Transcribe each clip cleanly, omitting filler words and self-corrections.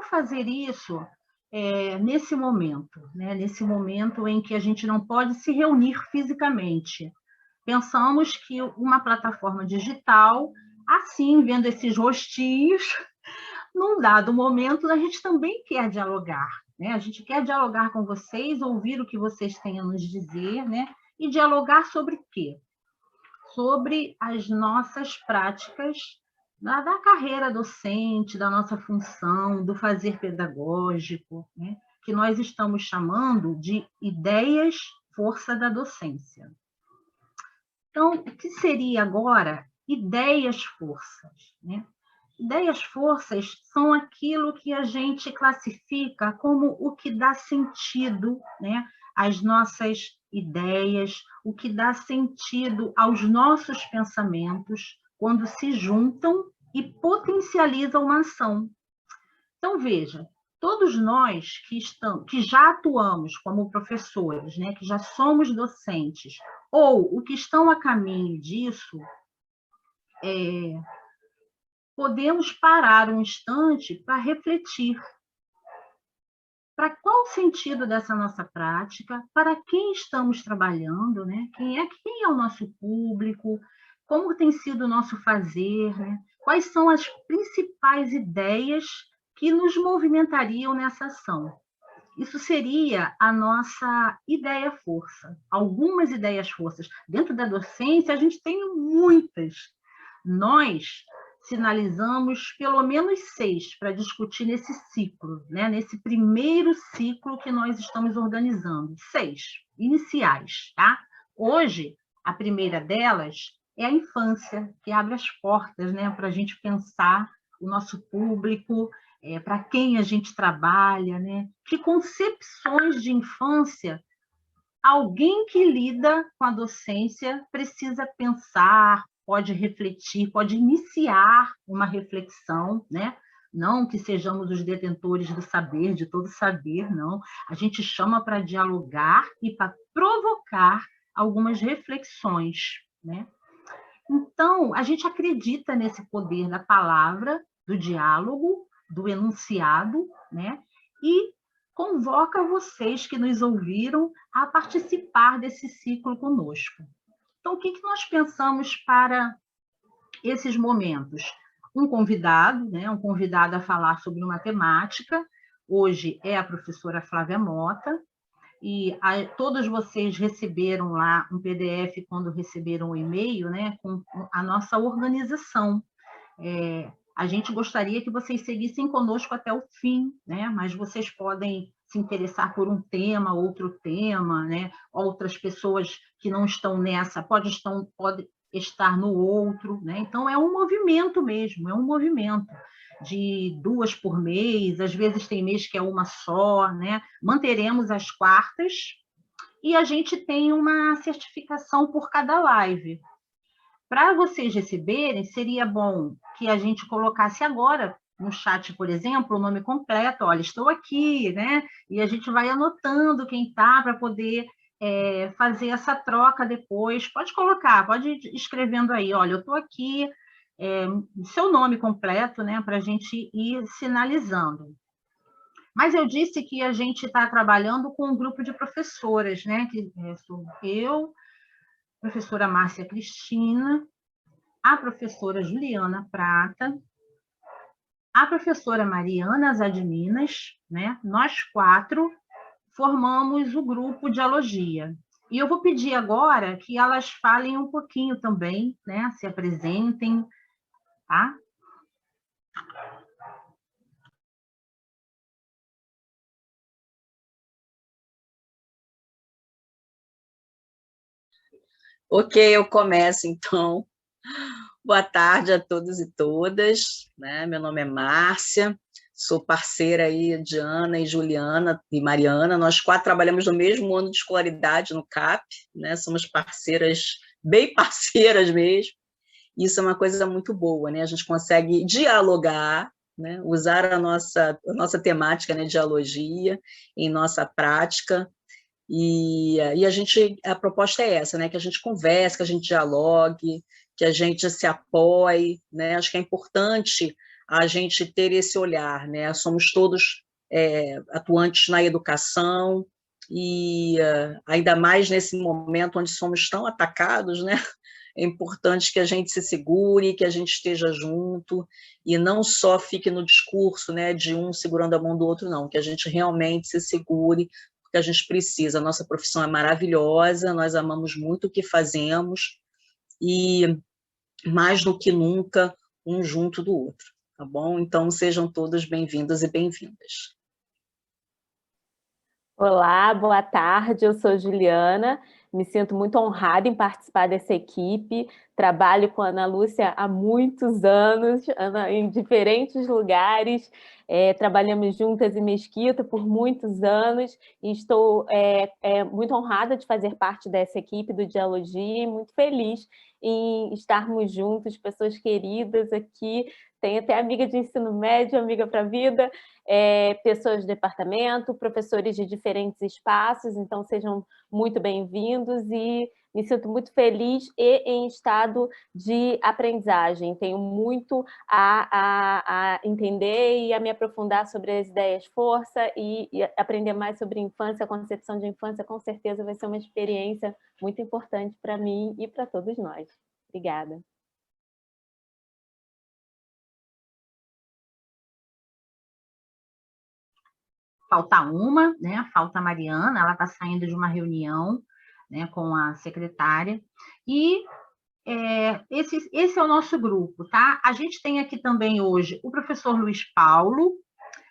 como fazer isso nesse momento, né? Nesse momento em que a gente não pode se reunir fisicamente. Pensamos que uma plataforma digital, assim, vendo esses rostinhos, num dado momento, a gente também quer dialogar, né? A gente quer dialogar com vocês, ouvir o que vocês têm a nos dizer, né? E dialogar sobre o quê? Sobre as nossas práticas da carreira docente, da nossa função, do fazer pedagógico, né? Que nós estamos chamando de ideias força da docência. Então, o que seria agora ideias forças, né? Ideias forças são aquilo que a gente classifica como o que dá sentido, né, às nossas ideias, o que dá sentido aos nossos pensamentos quando se juntam e potencializam uma ação. Então, veja, todos nós que já atuamos como professores, né, que já somos docentes, ou o que estão a caminho disso, podemos parar um instante para refletir. Para qual o sentido dessa nossa prática? Para quem estamos trabalhando, né? Quem é o nosso público? Como tem sido o nosso fazer? Né? Quais são as principais ideias que nos movimentariam nessa ação? Isso seria a nossa ideia-força. Algumas ideias-forças. Dentro da docência, a gente tem muitas. Nós sinalizamos pelo menos 6 para discutir nesse ciclo, né? Nesse primeiro ciclo que nós estamos organizando. 6 iniciais, tá? Hoje, a primeira delas é a infância, que abre as portas, né, para a gente pensar o nosso público, para quem a gente trabalha, né? Que concepções de infância alguém que lida com a docência precisa pensar, pode refletir, pode iniciar uma reflexão, né? Não que sejamos os detentores do saber, de todo saber, não. A gente chama para dialogar e para provocar algumas reflexões, né? Então, a gente acredita nesse poder da palavra, do diálogo, do enunciado, né? E convoca vocês que nos ouviram a participar desse ciclo conosco. Então, o que nós pensamos para esses momentos? Um convidado, né? Um convidado a falar sobre uma temática. Hoje é a professora Flávia Mota, e todos vocês receberam lá um PDF quando receberam o e-mail, né, com a nossa organização. A gente gostaria que vocês seguissem conosco até o fim, né, mas vocês podem se interessar por um tema, outro tema, né, outras pessoas que não estão nessa, pode estar no outro, né? Então é um movimento mesmo, é um movimento de 2 por mês, às vezes tem mês que é uma só, né? Manteremos as quartas e a gente tem uma certificação por cada live. Para vocês receberem, seria bom que a gente colocasse agora no chat, por exemplo, o nome completo, olha, estou aqui, né? E a gente vai anotando quem está para poder fazer essa troca depois. Pode colocar, pode ir escrevendo aí, olha, eu estou aqui, seu nome completo, né, para a gente ir sinalizando. Mas eu disse que a gente está trabalhando com um grupo de professoras, né, que sou eu, a professora Márcia Cristina, a professora Juliana Prata, a professora Mariana Zadminas, né, nós 4 formamos o grupo Dialogia. E eu vou pedir agora que elas falem um pouquinho também, né, se apresentem, tá? Ok, eu começo então. Boa tarde a todos e todas, né? Meu nome é Márcia, sou parceira aí de Ana e Juliana e Mariana, nós 4 trabalhamos no mesmo ano de escolaridade no CAP, né? Somos parceiras, bem parceiras mesmo, isso é uma coisa muito boa, né? A gente consegue dialogar, né? Usar a nossa temática, né? Dialogia em nossa prática, e a proposta é essa, né? Que a gente converse, que a gente dialogue, que a gente se apoie, né? Acho que é importante a gente ter esse olhar, né? Somos todos atuantes na educação, e ainda mais nesse momento onde somos tão atacados, né? É importante que a gente se segure, que a gente esteja junto, e não só fique no discurso, né, de um segurando a mão do outro, não, que a gente realmente se segure, porque a gente precisa. A nossa profissão é maravilhosa, nós amamos muito o que fazemos, e mais do que nunca, um junto do outro, tá bom? Então, sejam todos bem-vindos e bem-vindas. Olá, boa tarde, eu sou Juliana, me sinto muito honrada em participar dessa equipe, trabalho com a Ana Lúcia há muitos anos, em diferentes lugares, trabalhamos juntas em Mesquita por muitos anos, e estou muito honrada de fazer parte dessa equipe do Dialogia, e muito feliz em estarmos juntos, pessoas queridas aqui, tem até amiga de ensino médio, amiga para a vida, pessoas do departamento, professores de diferentes espaços, então sejam muito bem-vindos e me sinto muito feliz e em estado de aprendizagem. Tenho muito a entender e a me aprofundar sobre as ideias força e aprender mais sobre infância, a concepção de infância, com certeza vai ser uma experiência muito importante para mim e para todos nós. Obrigada. Falta uma, né? Falta a Mariana, ela está saindo de uma reunião, né, com a secretária. E esse é o nosso grupo, tá? A gente tem aqui também hoje o professor Luiz Paulo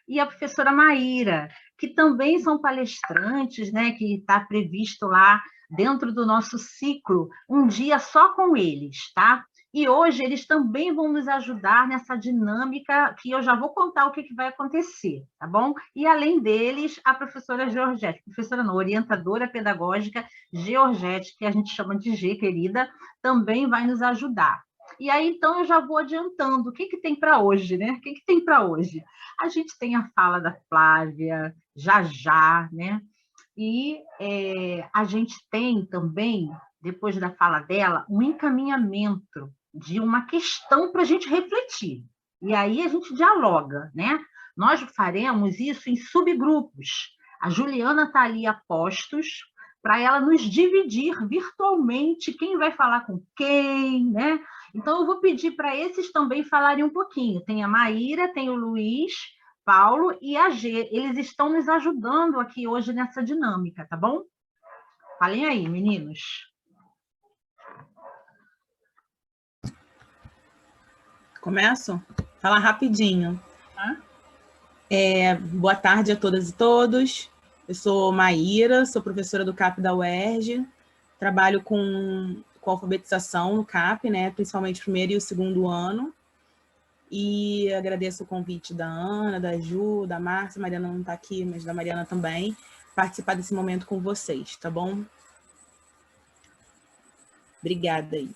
e a professora Maíra, que também são palestrantes, né? Que está previsto lá dentro do nosso ciclo, um dia só com eles, tá? E hoje eles também vão nos ajudar nessa dinâmica que eu já vou contar o que vai acontecer, tá bom? E além deles, a professora Georgette, professora não, orientadora pedagógica Georgette, que a gente chama de G, querida, também vai nos ajudar. E aí, então, eu já vou adiantando. O que tem para hoje, né? O que tem para hoje? A gente tem a fala da Flávia, já, né? E a gente tem também, depois da fala dela, um encaminhamento de uma questão para a gente refletir. E aí a gente dialoga, né? Nós faremos isso em subgrupos. A Juliana está ali a postos para ela nos dividir virtualmente quem vai falar com quem, né? Então, eu vou pedir para esses também falarem um pouquinho. Tem a Maíra, tem o Luiz Paulo e a G. Eles estão nos ajudando aqui hoje nessa dinâmica, tá bom? Falem aí, meninos. Começo? Falar rapidinho. Boa tarde a todas e todos. Eu sou Maíra, sou professora do CAP da UERJ, trabalho com alfabetização no CAP, né, principalmente o primeiro e o segundo ano, e agradeço o convite da Ana, da Ju, da Márcia, a Mariana não está aqui, mas da Mariana também, participar desse momento com vocês, tá bom? Obrigada aí.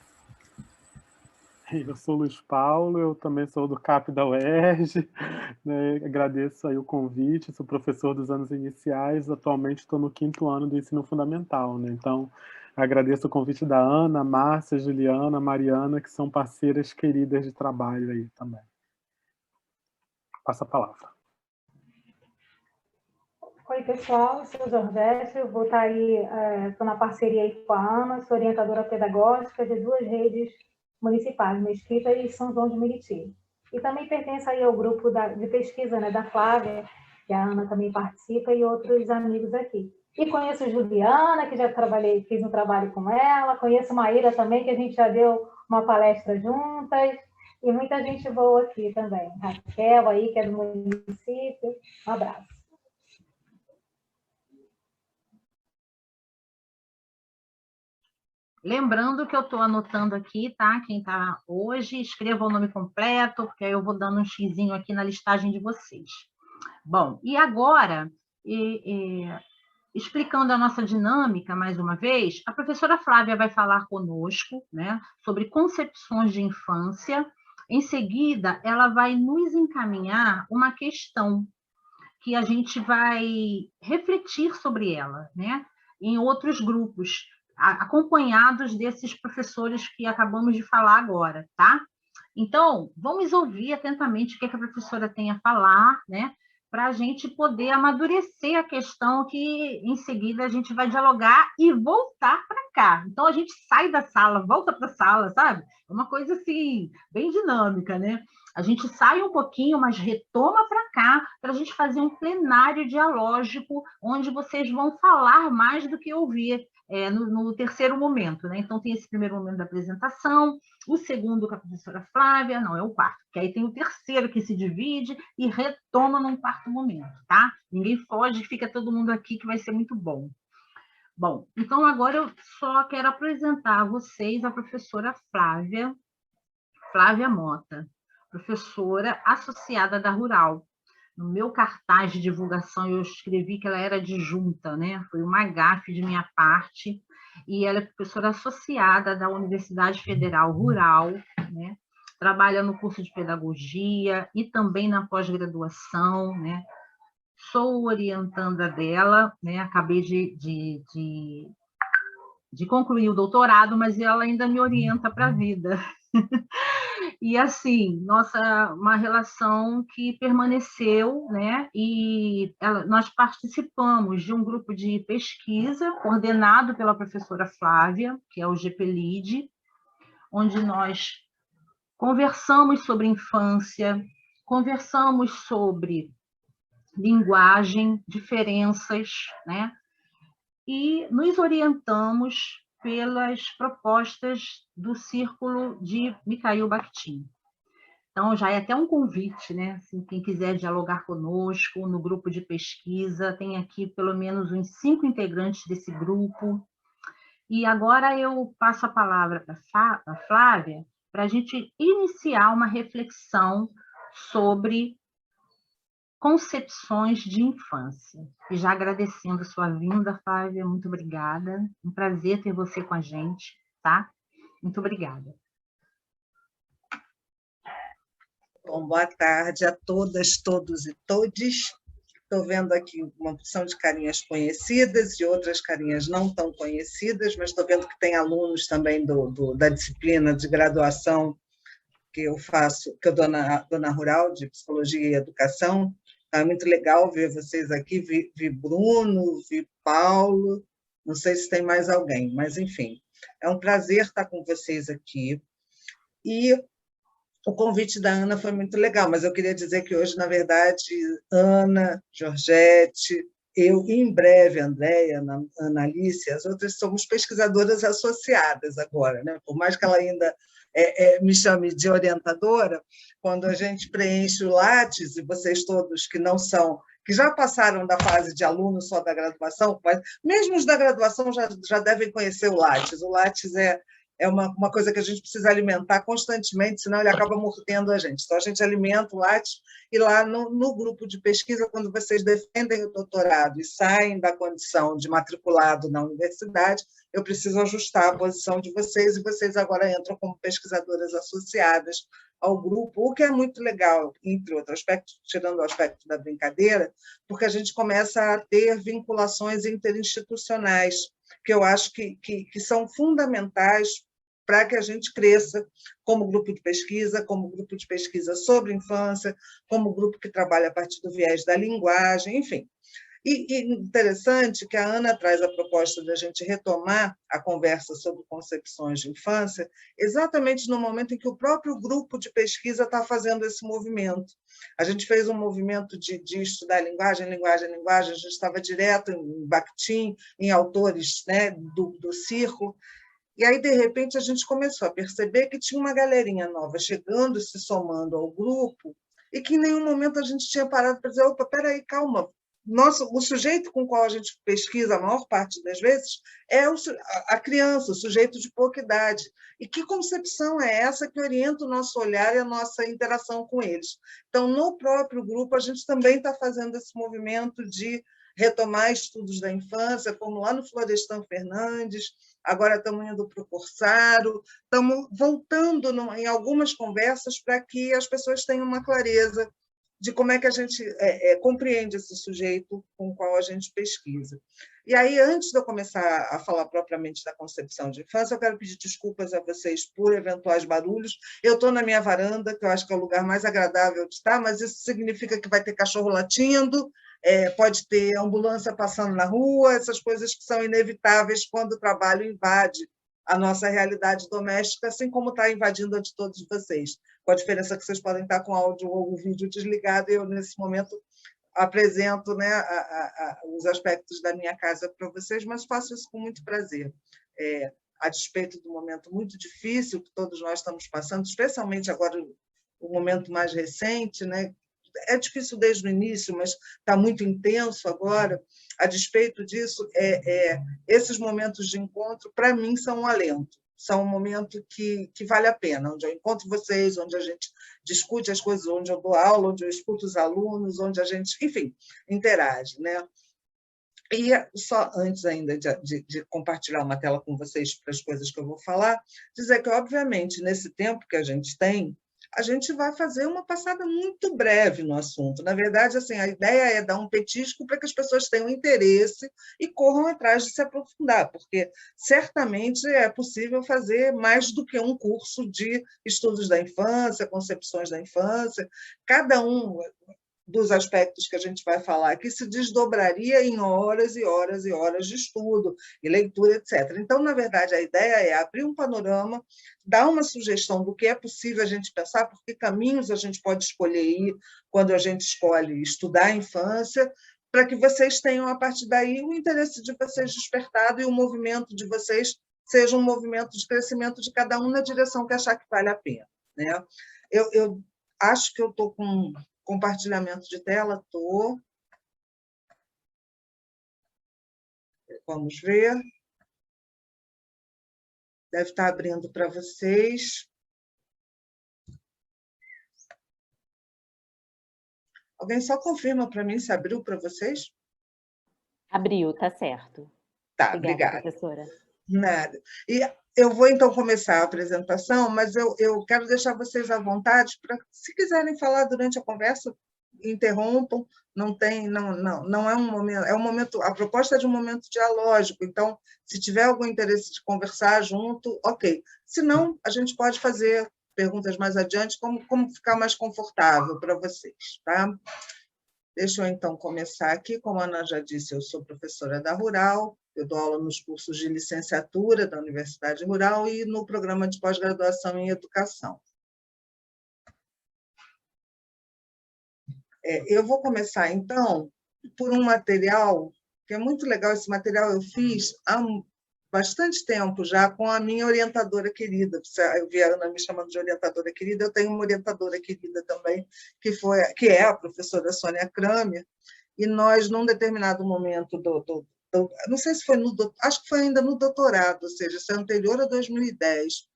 Eu sou Luiz Paulo, eu também sou do CAP da UERJ, né? Agradeço aí o convite, sou professor dos anos iniciais, atualmente estou no 5º ano do ensino fundamental, né? Então, agradeço o convite da Ana, Márcia, Juliana, Mariana, que são parceiras queridas de trabalho aí também. Passa a palavra. Oi, pessoal, eu sou Georgette, eu vou estar aí, estou na parceria aí com a Ana, sou orientadora pedagógica de 2 redes municipais, Mesquita e São João de Meriti. E também pertenço aí ao grupo de pesquisa, né, da Flávia, que a Ana também participa, e outros amigos aqui. E conheço a Juliana, que já fiz um trabalho com ela, conheço a Maíra também, que a gente já deu uma palestra juntas, e muita gente boa aqui também. Raquel aí, que é do município. Um abraço. Lembrando que eu estou anotando aqui, tá? Quem está hoje, escreva o nome completo, porque aí eu vou dando um xizinho aqui na listagem de vocês. Bom, e agora, explicando a nossa dinâmica, mais uma vez, a professora Flávia vai falar conosco, né, sobre concepções de infância. Em seguida, ela vai nos encaminhar uma questão que a gente vai refletir sobre ela, né, em outros grupos, acompanhados desses professores que acabamos de falar agora, tá? Então, vamos ouvir atentamente o que a professora tem a falar, né? Para a gente poder amadurecer a questão que, em seguida, a gente vai dialogar e voltar para cá. Então, a gente sai da sala, volta para a sala, sabe? É uma coisa, assim, bem dinâmica, né? A gente sai um pouquinho, mas retoma para cá, para a gente fazer um plenário dialógico, onde vocês vão falar mais do que ouvir no terceiro momento, né? Então, tem esse primeiro momento da apresentação, o segundo com a professora Flávia, não, é o quarto, que aí tem o terceiro que se divide e retoma num quarto momento, tá? Ninguém foge, fica todo mundo aqui que vai ser muito bom. Bom, então agora eu só quero apresentar a vocês a professora Flávia Mota, professora associada da Rural. No meu cartaz de divulgação eu escrevi que ela era adjunta, né? Foi uma gafe de minha parte, e ela é professora associada da Universidade Federal Rural, né? Trabalha no curso de pedagogia e também na pós-graduação, né? Sou orientanda dela, né? Acabei de concluir o doutorado, mas ela ainda me orienta para a vida. E assim, uma relação que permaneceu, né? E nós participamos de um grupo de pesquisa coordenado pela professora Flávia, que é o GPLID, onde nós conversamos sobre infância, conversamos sobre linguagem, diferenças, né? E nos orientamos pelas propostas do Círculo de Mikhail Bakhtin. Então, já é até um convite, né? Assim, quem quiser dialogar conosco no grupo de pesquisa, tem aqui pelo menos uns 5 integrantes desse grupo. E agora eu passo a palavra para a Flávia, para a gente iniciar uma reflexão sobre concepções de infância. E já agradecendo sua vinda, Flávia, muito obrigada. Um prazer ter você com a gente, tá? Muito obrigada. Bom, boa tarde a todas, todos e todes. Estou vendo aqui uma opção de carinhas conhecidas e outras carinhas não tão conhecidas, mas estou vendo que tem alunos também da disciplina de graduação que eu faço, que eu dou na Rural, de Psicologia e Educação. É muito legal ver vocês aqui, vi Bruno, vi Paulo, não sei se tem mais alguém, mas, enfim, é um prazer estar com vocês aqui. E o convite da Ana foi muito legal, mas eu queria dizer que hoje, na verdade, Ana, Georgette, eu, e em breve, Andréia, Ana Alice, as outras somos pesquisadoras associadas agora, né? Por mais que ela ainda me chame de orientadora, quando a gente preenche o Lattes, e vocês todos que não são, que já passaram da fase de alunos só da graduação, mas mesmo os da graduação já devem conhecer o Lattes. O Lattes é uma coisa que a gente precisa alimentar constantemente, senão ele acaba mordendo a gente. Então, a gente alimenta o Lattes, e lá no grupo de pesquisa, quando vocês defendem o doutorado e saem da condição de matriculado na universidade, eu preciso ajustar a posição de vocês, e vocês agora entram como pesquisadoras associadas ao grupo, o que é muito legal, entre outros aspectos, tirando o aspecto da brincadeira, porque a gente começa a ter vinculações interinstitucionais, que eu acho que são fundamentais para que a gente cresça como grupo de pesquisa sobre infância, como grupo que trabalha a partir do viés da linguagem, enfim. E interessante que a Ana traz a proposta da gente retomar a conversa sobre concepções de infância exatamente no momento em que o próprio grupo de pesquisa está fazendo esse movimento. A gente fez um movimento de estudar linguagem, a gente estava direto em Bakhtin, em autores, né, do Círculo, e aí, de repente, a gente começou a perceber que tinha uma galerinha nova chegando, se somando ao grupo, e que em nenhum momento a gente tinha parado para dizer, opa, peraí, calma, o sujeito com o qual a gente pesquisa a maior parte das vezes é a criança, o sujeito de pouca idade. E que concepção é essa que orienta o nosso olhar e a nossa interação com eles? Então, no próprio grupo, a gente também está fazendo esse movimento de retomar estudos da infância, como lá no Florestan Fernandes, agora estamos indo para o Corsaro, estamos voltando em algumas conversas para que as pessoas tenham uma clareza de como é que a gente compreende esse sujeito com o qual a gente pesquisa. E aí, antes de eu começar a falar propriamente da concepção de infância, eu quero pedir desculpas a vocês por eventuais barulhos. Eu estou na minha varanda, que eu acho que é o lugar mais agradável de estar, mas isso significa que vai ter cachorro latindo, pode ter ambulância passando na rua, essas coisas que são inevitáveis quando o trabalho invade a nossa realidade doméstica, assim como está invadindo a de todos vocês, com a diferença que vocês podem estar com o áudio ou o vídeo desligado, e eu, nesse momento, apresento, né, os aspectos da minha casa para vocês, mas faço isso com muito prazer. A despeito do momento muito difícil que todos nós estamos passando, especialmente agora o momento mais recente, né? É difícil desde o início, mas está muito intenso agora. A despeito disso, esses momentos de encontro, para mim, são um alento. São um momento que vale a pena, onde eu encontro vocês, onde a gente discute as coisas, onde eu dou aula, onde eu escuto os alunos, onde a gente, enfim, interage, né? E só antes ainda de compartilhar uma tela com vocês para as coisas que eu vou falar, dizer que, obviamente, nesse tempo que a gente tem, a gente vai fazer uma passada muito breve no assunto. Na verdade, assim, a ideia é dar um petisco para que as pessoas tenham interesse e corram atrás de se aprofundar, porque certamente é possível fazer mais do que um curso de estudos da infância, concepções da infância. Cada um dos aspectos que a gente vai falar aqui se desdobraria em horas e horas e horas de estudo e leitura, etc. Então, na verdade, a ideia é abrir um panorama, dar uma sugestão do que é possível a gente pensar, por que caminhos a gente pode escolher ir quando a gente escolhe estudar a infância, para que vocês tenham, a partir daí, o interesse de vocês despertado e o movimento de vocês seja um movimento de crescimento de cada um na direção que achar que vale a pena, né? Eu acho que eu estou com compartilhamento de tela, estou. Vamos ver. Deve estar abrindo para vocês. Alguém só confirma para mim se abriu para vocês? Abriu, tá certo. Tá, Obrigada, obrigada. professora. Nada. E eu vou, então, começar a apresentação, mas eu quero deixar vocês à vontade para, se quiserem falar durante a conversa, interrompam, não é um momento, a proposta é de um momento dialógico, então, se tiver algum interesse de conversar junto, ok. Se não, a gente pode fazer perguntas mais adiante, como ficar mais confortável para vocês, tá? Deixa eu, então, começar aqui. Como a Ana já disse, eu sou professora da Rural, eu dou aula nos cursos de licenciatura da Universidade Rural e no programa de pós-graduação em educação. Eu vou começar, então, por um material, que é muito legal. Esse material eu fiz há bastante tempo já com a minha orientadora querida. Eu vi a Ana me chamando de orientadora querida, eu tenho uma orientadora querida também, que é a professora Sônia Kramer, e nós, num determinado momento não sei se foi acho que foi ainda no doutorado, ou seja, isso é anterior a 2010,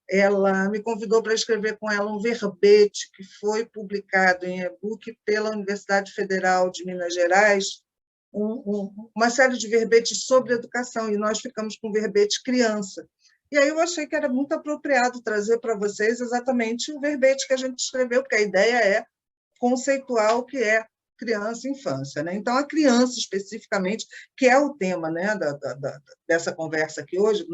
ela me convidou para escrever com ela um verbete que foi publicado em e-book pela Universidade Federal de Minas Gerais, uma série de verbetes sobre educação, e nós ficamos com o verbete criança. E aí eu achei que era muito apropriado trazer para vocês exatamente o verbete que a gente escreveu, porque a ideia é conceituar o que é criança e infância, né? Então, a criança, especificamente, que é o tema, né, dessa conversa aqui hoje,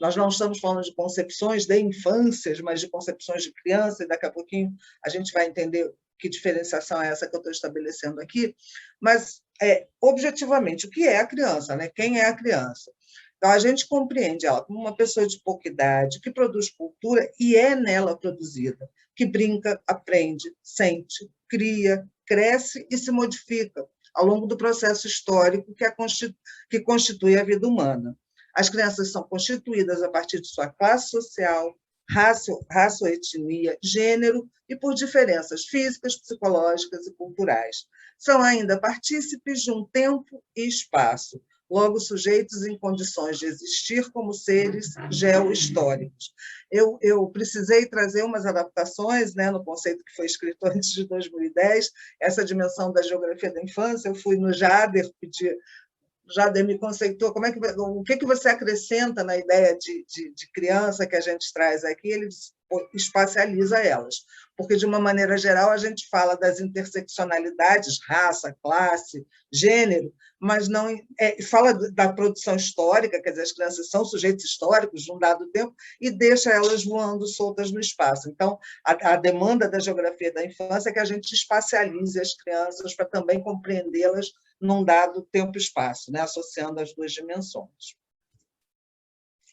nós não estamos falando de concepções de infâncias, mas de concepções de criança, e daqui a pouquinho a gente vai entender que diferenciação é essa que eu estou estabelecendo aqui, mas, objetivamente, o que é a criança, né? Quem é a criança? Então, a gente compreende ela como uma pessoa de pouca idade, que produz cultura e é nela produzida, que brinca, aprende, sente, cria, cresce e se modifica ao longo do processo histórico que constitui a vida humana. As crianças são constituídas a partir de sua classe social, raça ou etnia, gênero e por diferenças físicas, psicológicas e culturais. São ainda partícipes de um tempo e espaço, logo sujeitos em condições de existir como seres geohistóricos. Eu precisei trazer umas adaptações, né, no conceito que foi escrito antes de 2010, essa dimensão da geografia da infância. Eu fui no Jader, Jader me conceitou o que você acrescenta na ideia de criança que a gente traz aqui. Ele disse, espacializa elas, porque, de uma maneira geral, a gente fala das interseccionalidades, raça, classe, gênero, mas não fala da produção histórica, quer dizer, as crianças são sujeitos históricos de um dado tempo e deixa elas voando soltas no espaço. Então, a demanda da geografia da infância é que a gente espacialize as crianças para também compreendê-las num dado tempo e espaço, né, associando as duas dimensões.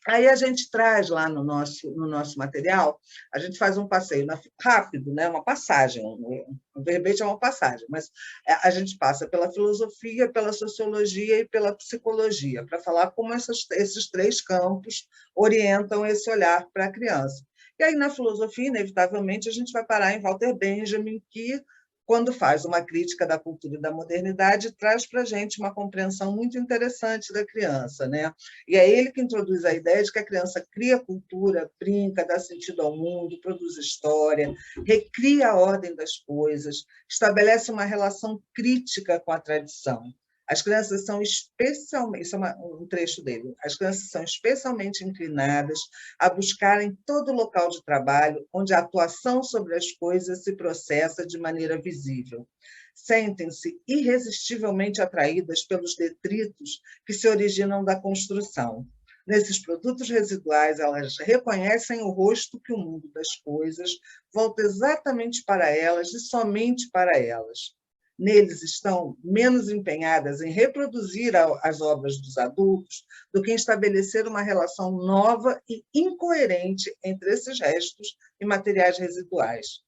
Aí a gente traz lá no nosso material, a gente faz um passeio rápido, né? Uma passagem, o verbete é uma passagem, mas a gente passa pela filosofia, pela sociologia e pela psicologia, para falar como esses três campos orientam esse olhar para a criança. E aí, na filosofia, inevitavelmente, a gente vai parar em Walter Benjamin, que, quando faz uma crítica da cultura e da modernidade, traz para a gente uma compreensão muito interessante da criança, né? E é ele que introduz a ideia de que a criança cria cultura, brinca, dá sentido ao mundo, produz história, recria a ordem das coisas, estabelece uma relação crítica com a tradição. As crianças são especialmente, isso é um trecho dele, as crianças são especialmente inclinadas a buscar em todo local de trabalho onde a atuação sobre as coisas se processa de maneira visível. Sentem-se irresistivelmente atraídas pelos detritos que se originam da construção. Nesses produtos residuais, elas reconhecem o rosto que o mundo das coisas volta exatamente para elas e somente para elas. Neles estão menos empenhadas em reproduzir as obras dos adultos do que em estabelecer uma relação nova e incoerente entre esses restos e materiais residuais.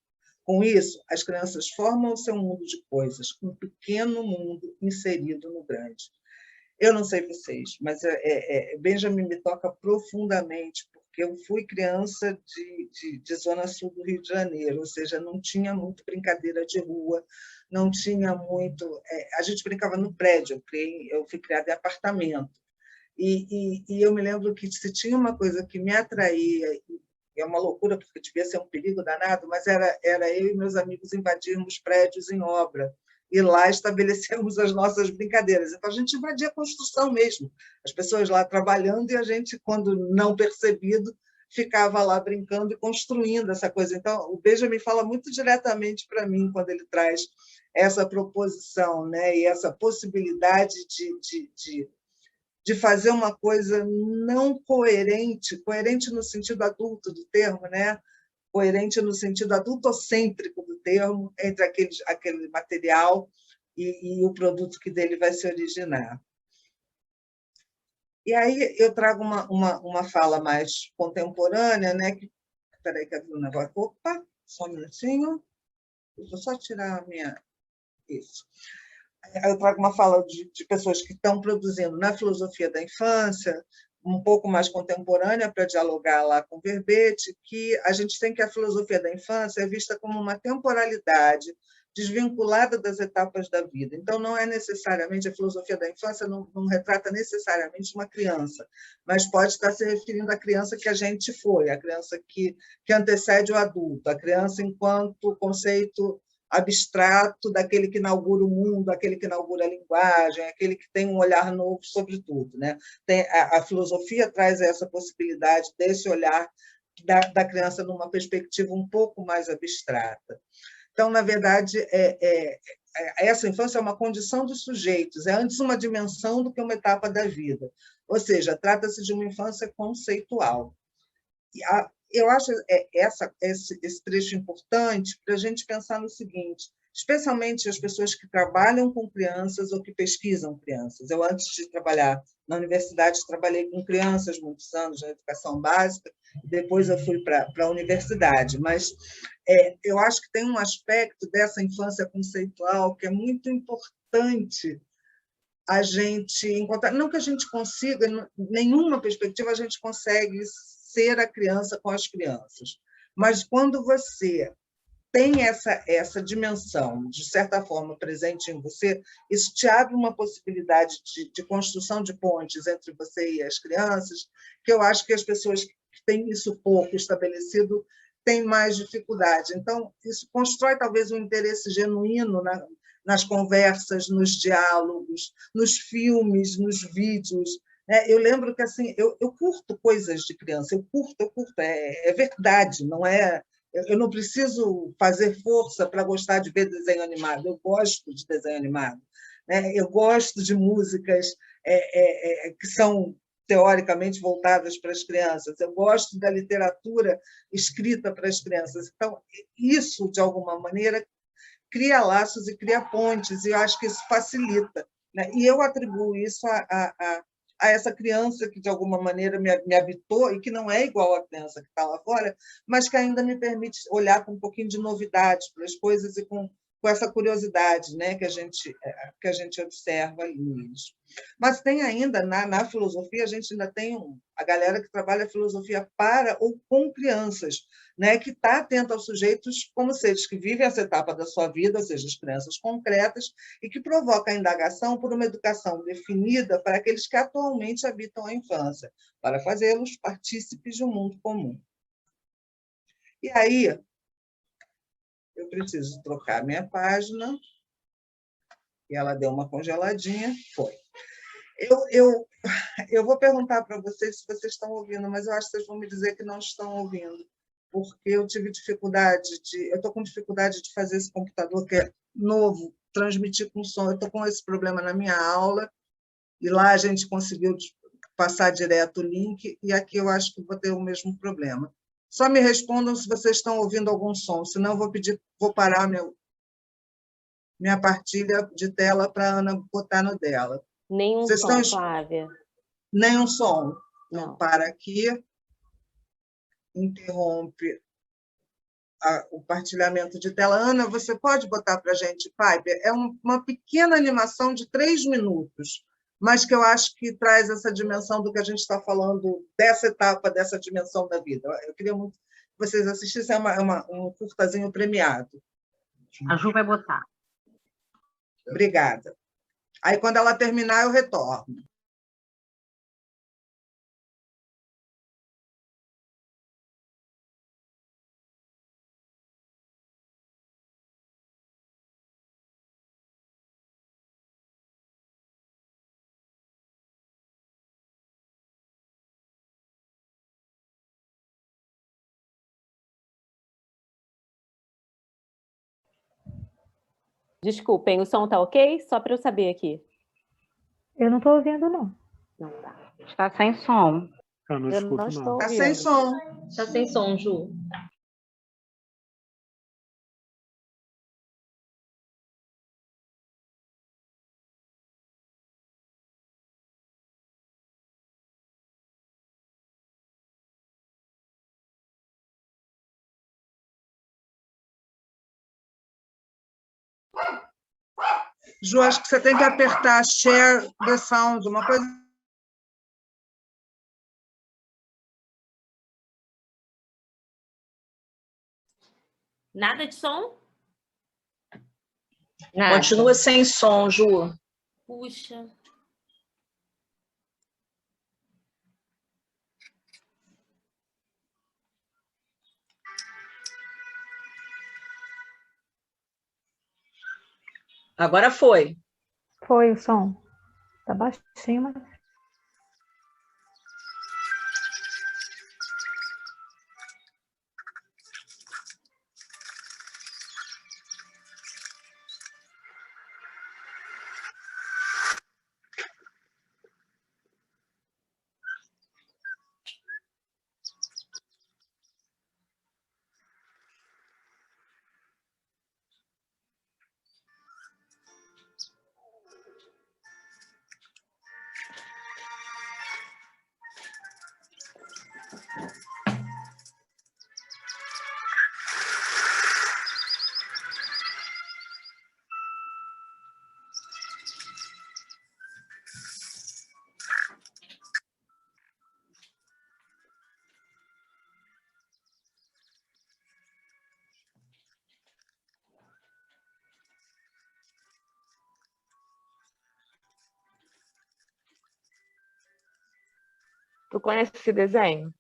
Com isso, as crianças formam o seu mundo de coisas, um pequeno mundo inserido no grande. Eu não sei vocês, mas Benjamin me toca profundamente, porque eu fui criança de Zona Sul do Rio de Janeiro, ou seja, não tinha muito brincadeira de rua, não tinha muito... a gente brincava no prédio, eu fui criada em apartamento. E eu me lembro que se tinha uma coisa que me atraía, é uma loucura, porque devia ser um perigo danado, mas era eu e meus amigos invadirmos prédios em obra, e lá estabelecemos as nossas brincadeiras. Então, a gente invadia a construção mesmo, as pessoas lá trabalhando, e a gente, quando não percebido, ficava lá brincando e construindo essa coisa. Então, o Benjamin fala muito diretamente para mim, quando ele traz essa proposição, né? E essa possibilidade de fazer uma coisa não coerente, coerente no sentido adulto do termo, né? Coerente no sentido adultocêntrico do termo, entre aquele material e o produto que dele vai se originar. E aí eu trago uma fala mais contemporânea, né? Espera aí que a Bruna vai... Opa, só um minutinho. Vou só tirar a minha... Isso. Eu trago uma fala de pessoas que estão produzindo na filosofia da infância, um pouco mais contemporânea, para dialogar lá com o verbete, que a gente tem que a filosofia da infância é vista como uma temporalidade desvinculada das etapas da vida. Então, não é necessariamente, a filosofia da infância não retrata necessariamente uma criança, mas pode estar se referindo à criança que a gente foi, a criança que antecede o adulto, a criança enquanto conceito abstrato daquele que inaugura o mundo, aquele que inaugura a linguagem, aquele que tem um olhar novo sobre tudo, né? A filosofia traz essa possibilidade desse olhar da criança numa perspectiva um pouco mais abstrata. Então, na verdade, essa infância é uma condição dos sujeitos, é antes uma dimensão do que uma etapa da vida. Ou seja, trata-se de uma infância conceitual. Eu acho esse trecho importante para a gente pensar no seguinte, especialmente as pessoas que trabalham com crianças ou que pesquisam crianças. Eu, antes de trabalhar na universidade, trabalhei com crianças muitos anos na educação básica, depois eu fui para a universidade, mas eu acho que tem um aspecto dessa infância conceitual que é muito importante a gente encontrar. Não que a gente consiga, nenhuma perspectiva a gente consegue ser a criança com as crianças, mas quando você tem essa dimensão, de certa forma, presente em você, isso te abre uma possibilidade de construção de pontes entre você e as crianças, que eu acho que as pessoas que têm isso pouco estabelecido têm mais dificuldade. Então, isso constrói talvez um interesse genuíno nas conversas, nos diálogos, nos filmes, nos vídeos, né? Eu lembro que assim, eu curto coisas de criança, eu curto, é verdade, não é? Eu não preciso fazer força para gostar de ver desenho animado, eu gosto de desenho animado, né? Eu gosto de músicas que são teoricamente voltadas para as crianças, eu gosto da literatura escrita para as crianças. Então, isso, de alguma maneira, cria laços e cria pontes, e eu acho que isso facilita, né? E eu atribuo isso a essa criança que, de alguma maneira, me habitou e que não é igual à criança que está lá fora, mas que ainda me permite olhar com um pouquinho de novidade para as coisas e com essa curiosidade, né, que a gente observa ali neles. Mas tem ainda, na filosofia, a gente ainda tem a galera que trabalha a filosofia para ou com crianças, né, que está atenta aos sujeitos como seres que vivem essa etapa da sua vida, ou seja, as crianças concretas, e que provoca a indagação por uma educação definida para aqueles que atualmente habitam a infância, para fazê-los partícipes de um mundo comum. E aí, eu preciso trocar minha página, e ela deu uma congeladinha, foi. Eu vou perguntar para vocês se vocês estão ouvindo, mas eu acho que vocês vão me dizer que não estão ouvindo, porque eu tive dificuldade eu estou com dificuldade de fazer esse computador que é novo, transmitir com som. Eu estou com esse problema na minha aula, e lá a gente conseguiu passar direto o link, e aqui eu acho que vou ter o mesmo problema. Só me respondam se vocês estão ouvindo algum som, senão eu vou parar minha partilha de tela para a Ana botar no dela. Nenhum Vocês som, estão... Flávia. Nenhum som. Então, Não. para aqui, interrompe o partilhamento de tela. Ana, você pode botar para a gente, Piper? É uma pequena animação de 3 minutos, mas que eu acho que traz essa dimensão do que a gente está falando, dessa etapa, dessa dimensão da vida. Eu queria muito que vocês assistissem, um curtazinho premiado. A Ju vai botar. Obrigada. Aí, quando ela terminar, eu retorno. Desculpem, o som tá ok? Só para eu saber aqui. Eu não estou ouvindo, não. Não tá. Está sem som. Eu não escuto, não. estou Está ouvindo. sem som. Está sem som, Ju. Ju, acho que você tem que apertar Share the Sound, uma coisa. Nada de som? Nada. Continua sem som, Ju. Puxa. Agora foi. Foi o som. Está baixinho, mas... Tu conhece esse desenho?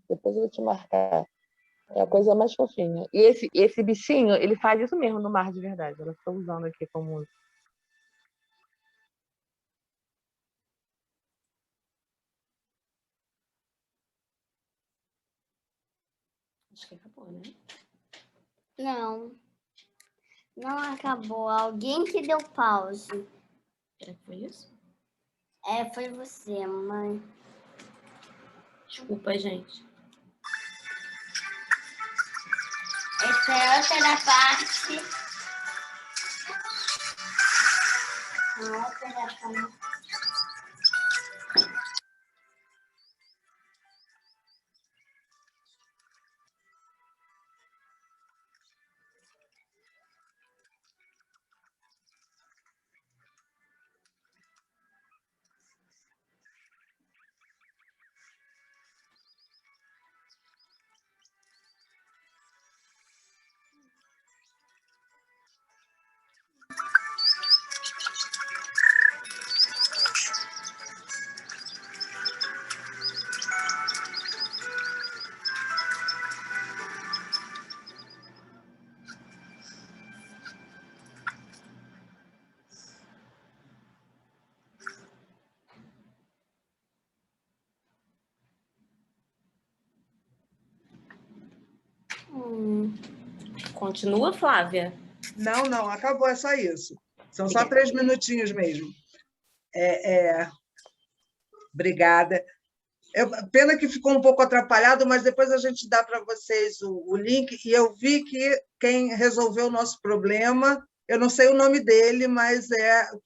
Depois eu vou te marcar. É a coisa mais fofinha. E esse bichinho, ele faz isso mesmo no mar de verdade. Ela está usando aqui como... Acho que acabou, né? Não, não acabou. Alguém que deu pause. Será que foi isso? Foi você, mãe. Desculpa, gente. Essa é outra parte. A outra parte. Continua, Flávia? Não, acabou, é só isso. São só 3 minutinhos mesmo. Obrigada. Pena que ficou um pouco atrapalhado, mas depois a gente dá para vocês o link. E eu vi que quem resolveu o nosso problema, eu não sei o nome dele, mas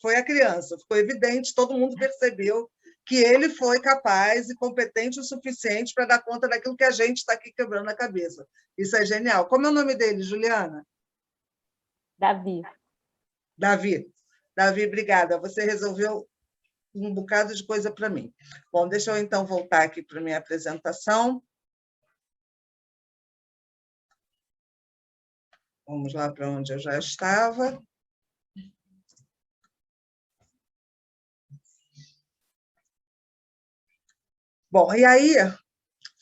foi a criança. Ficou evidente, todo mundo percebeu que ele foi capaz e competente o suficiente para dar conta daquilo que a gente está aqui quebrando a cabeça. Isso é genial. Como é o nome dele, Juliana? Davi. Davi, obrigada. Você resolveu um bocado de coisa para mim. Bom, deixa eu então voltar aqui para a minha apresentação. Vamos lá para onde eu já estava. Bom, e aí,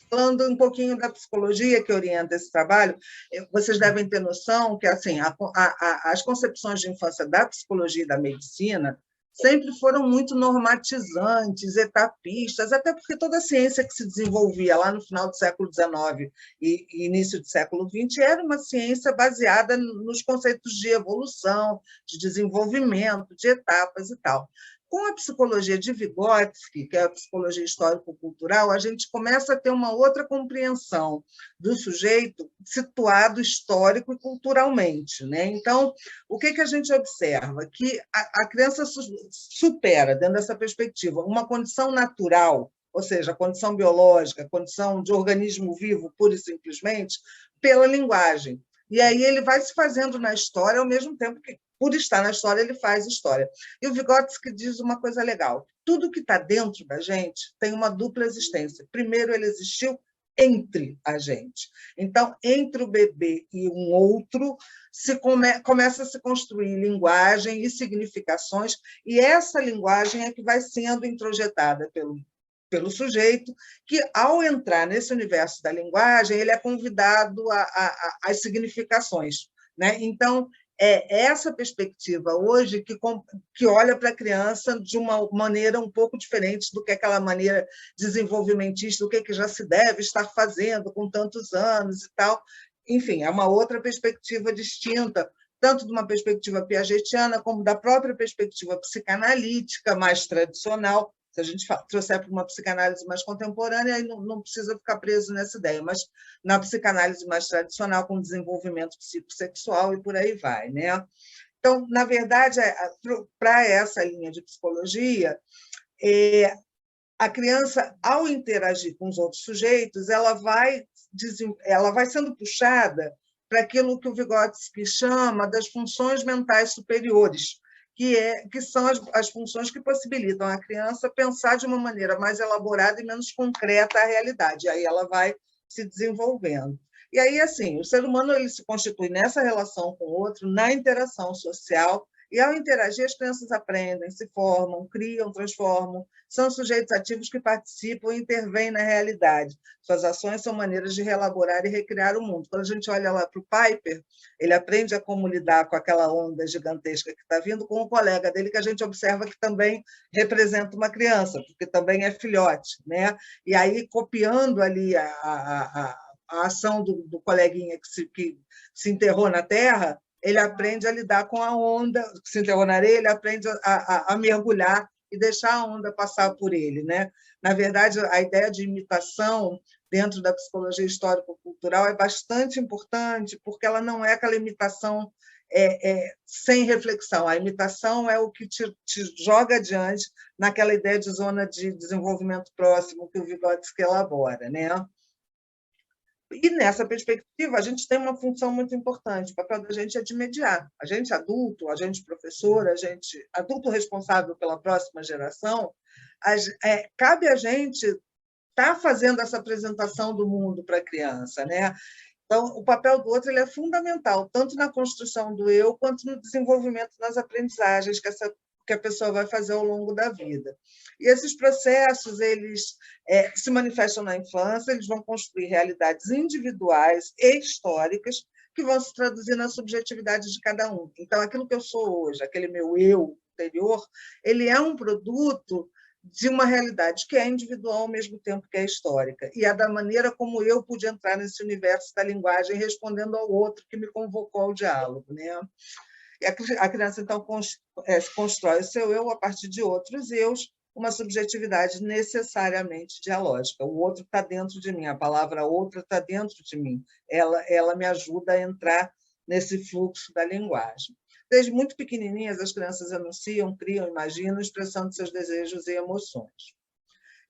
falando um pouquinho da psicologia que orienta esse trabalho, vocês devem ter noção que assim, as concepções de infância da psicologia e da medicina sempre foram muito normatizantes, etapistas, até porque toda a ciência que se desenvolvia lá no final do século XIX e início do século XX era uma ciência baseada nos conceitos de evolução, de desenvolvimento, de etapas e tal. Com a psicologia de Vygotsky, que é a psicologia histórico-cultural, a gente começa a ter uma outra compreensão do sujeito situado histórico e culturalmente, né? Então, o que a gente observa? Que a criança supera, dentro dessa perspectiva, uma condição natural, ou seja, a condição biológica, a condição de organismo vivo, pura e simplesmente, pela linguagem. E aí ele vai se fazendo na história, ao mesmo tempo que, por estar na história, ele faz história. E o Vygotsky diz uma coisa legal: tudo que está dentro da gente tem uma dupla existência. Primeiro, ele existiu entre a gente. Então, entre o bebê e um outro, começa a se construir linguagem e significações, e essa linguagem é que vai sendo introjetada pelo sujeito, que, ao entrar nesse universo da linguagem, ele é convidado às significações, né? Então, é essa perspectiva hoje que olha para a criança de uma maneira um pouco diferente do que aquela maneira desenvolvimentista, do que já se deve estar fazendo com tantos anos e tal. Enfim, é uma outra perspectiva distinta, tanto de uma perspectiva piagetiana como da própria perspectiva psicanalítica mais tradicional. Se a gente trouxer para uma psicanálise mais contemporânea, aí não precisa ficar preso nessa ideia, mas na psicanálise mais tradicional, com desenvolvimento psicossexual e por aí vai, né? Então, na verdade, para essa linha de psicologia, a criança, ao interagir com os outros sujeitos, ela vai sendo puxada para aquilo que o Vygotsky chama das funções mentais superiores, que são as funções que possibilitam a criança pensar de uma maneira mais elaborada e menos concreta a realidade. E aí ela vai se desenvolvendo. E aí, assim, o ser humano ele se constitui nessa relação com o outro, na interação social E, ao interagir, as crianças aprendem, se formam, criam, transformam, são sujeitos ativos que participam e intervêm na realidade. Suas ações são maneiras de reelaborar e recriar o mundo. Quando a gente olha lá para o Piper, ele aprende a como lidar com aquela onda gigantesca que está vindo, com o colega dele, que a gente observa que também representa uma criança, porque também é filhote, né? E aí, copiando ali a ação do coleguinha que se enterrou na terra, ele aprende a lidar com a onda, que se enterrou na areia, ele aprende a mergulhar e deixar a onda passar por ele, né? Na verdade, a ideia de imitação dentro da psicologia histórico-cultural é bastante importante, porque ela não é aquela imitação sem reflexão. A imitação é o que te joga adiante naquela ideia de zona de desenvolvimento próximo que o Vygotsky elabora, né? E, nessa perspectiva, a gente tem uma função muito importante. O papel da gente é de mediar. A gente adulto, a gente professor, a gente adulto responsável pela próxima geração, cabe a gente estar fazendo essa apresentação do mundo para a criança, né? Então, o papel do outro ele é fundamental, tanto na construção do eu, quanto no desenvolvimento das aprendizagens que a pessoa vai fazer ao longo da vida. E esses processos eles se manifestam na infância, eles vão construir realidades individuais e históricas que vão se traduzir na subjetividade de cada um. Então, aquilo que eu sou hoje, aquele meu eu interior, ele é um produto de uma realidade que é individual ao mesmo tempo que é histórica, e é da maneira como eu pude entrar nesse universo da linguagem respondendo ao outro que me convocou ao diálogo, né? E a criança, então, constrói o seu eu a partir de outros eus, uma subjetividade necessariamente dialógica. O outro está dentro de mim, a palavra outra está dentro de mim. Ela me ajuda a entrar nesse fluxo da linguagem. Desde muito pequenininhas, as crianças anunciam, criam, imaginam, expressando seus desejos e emoções.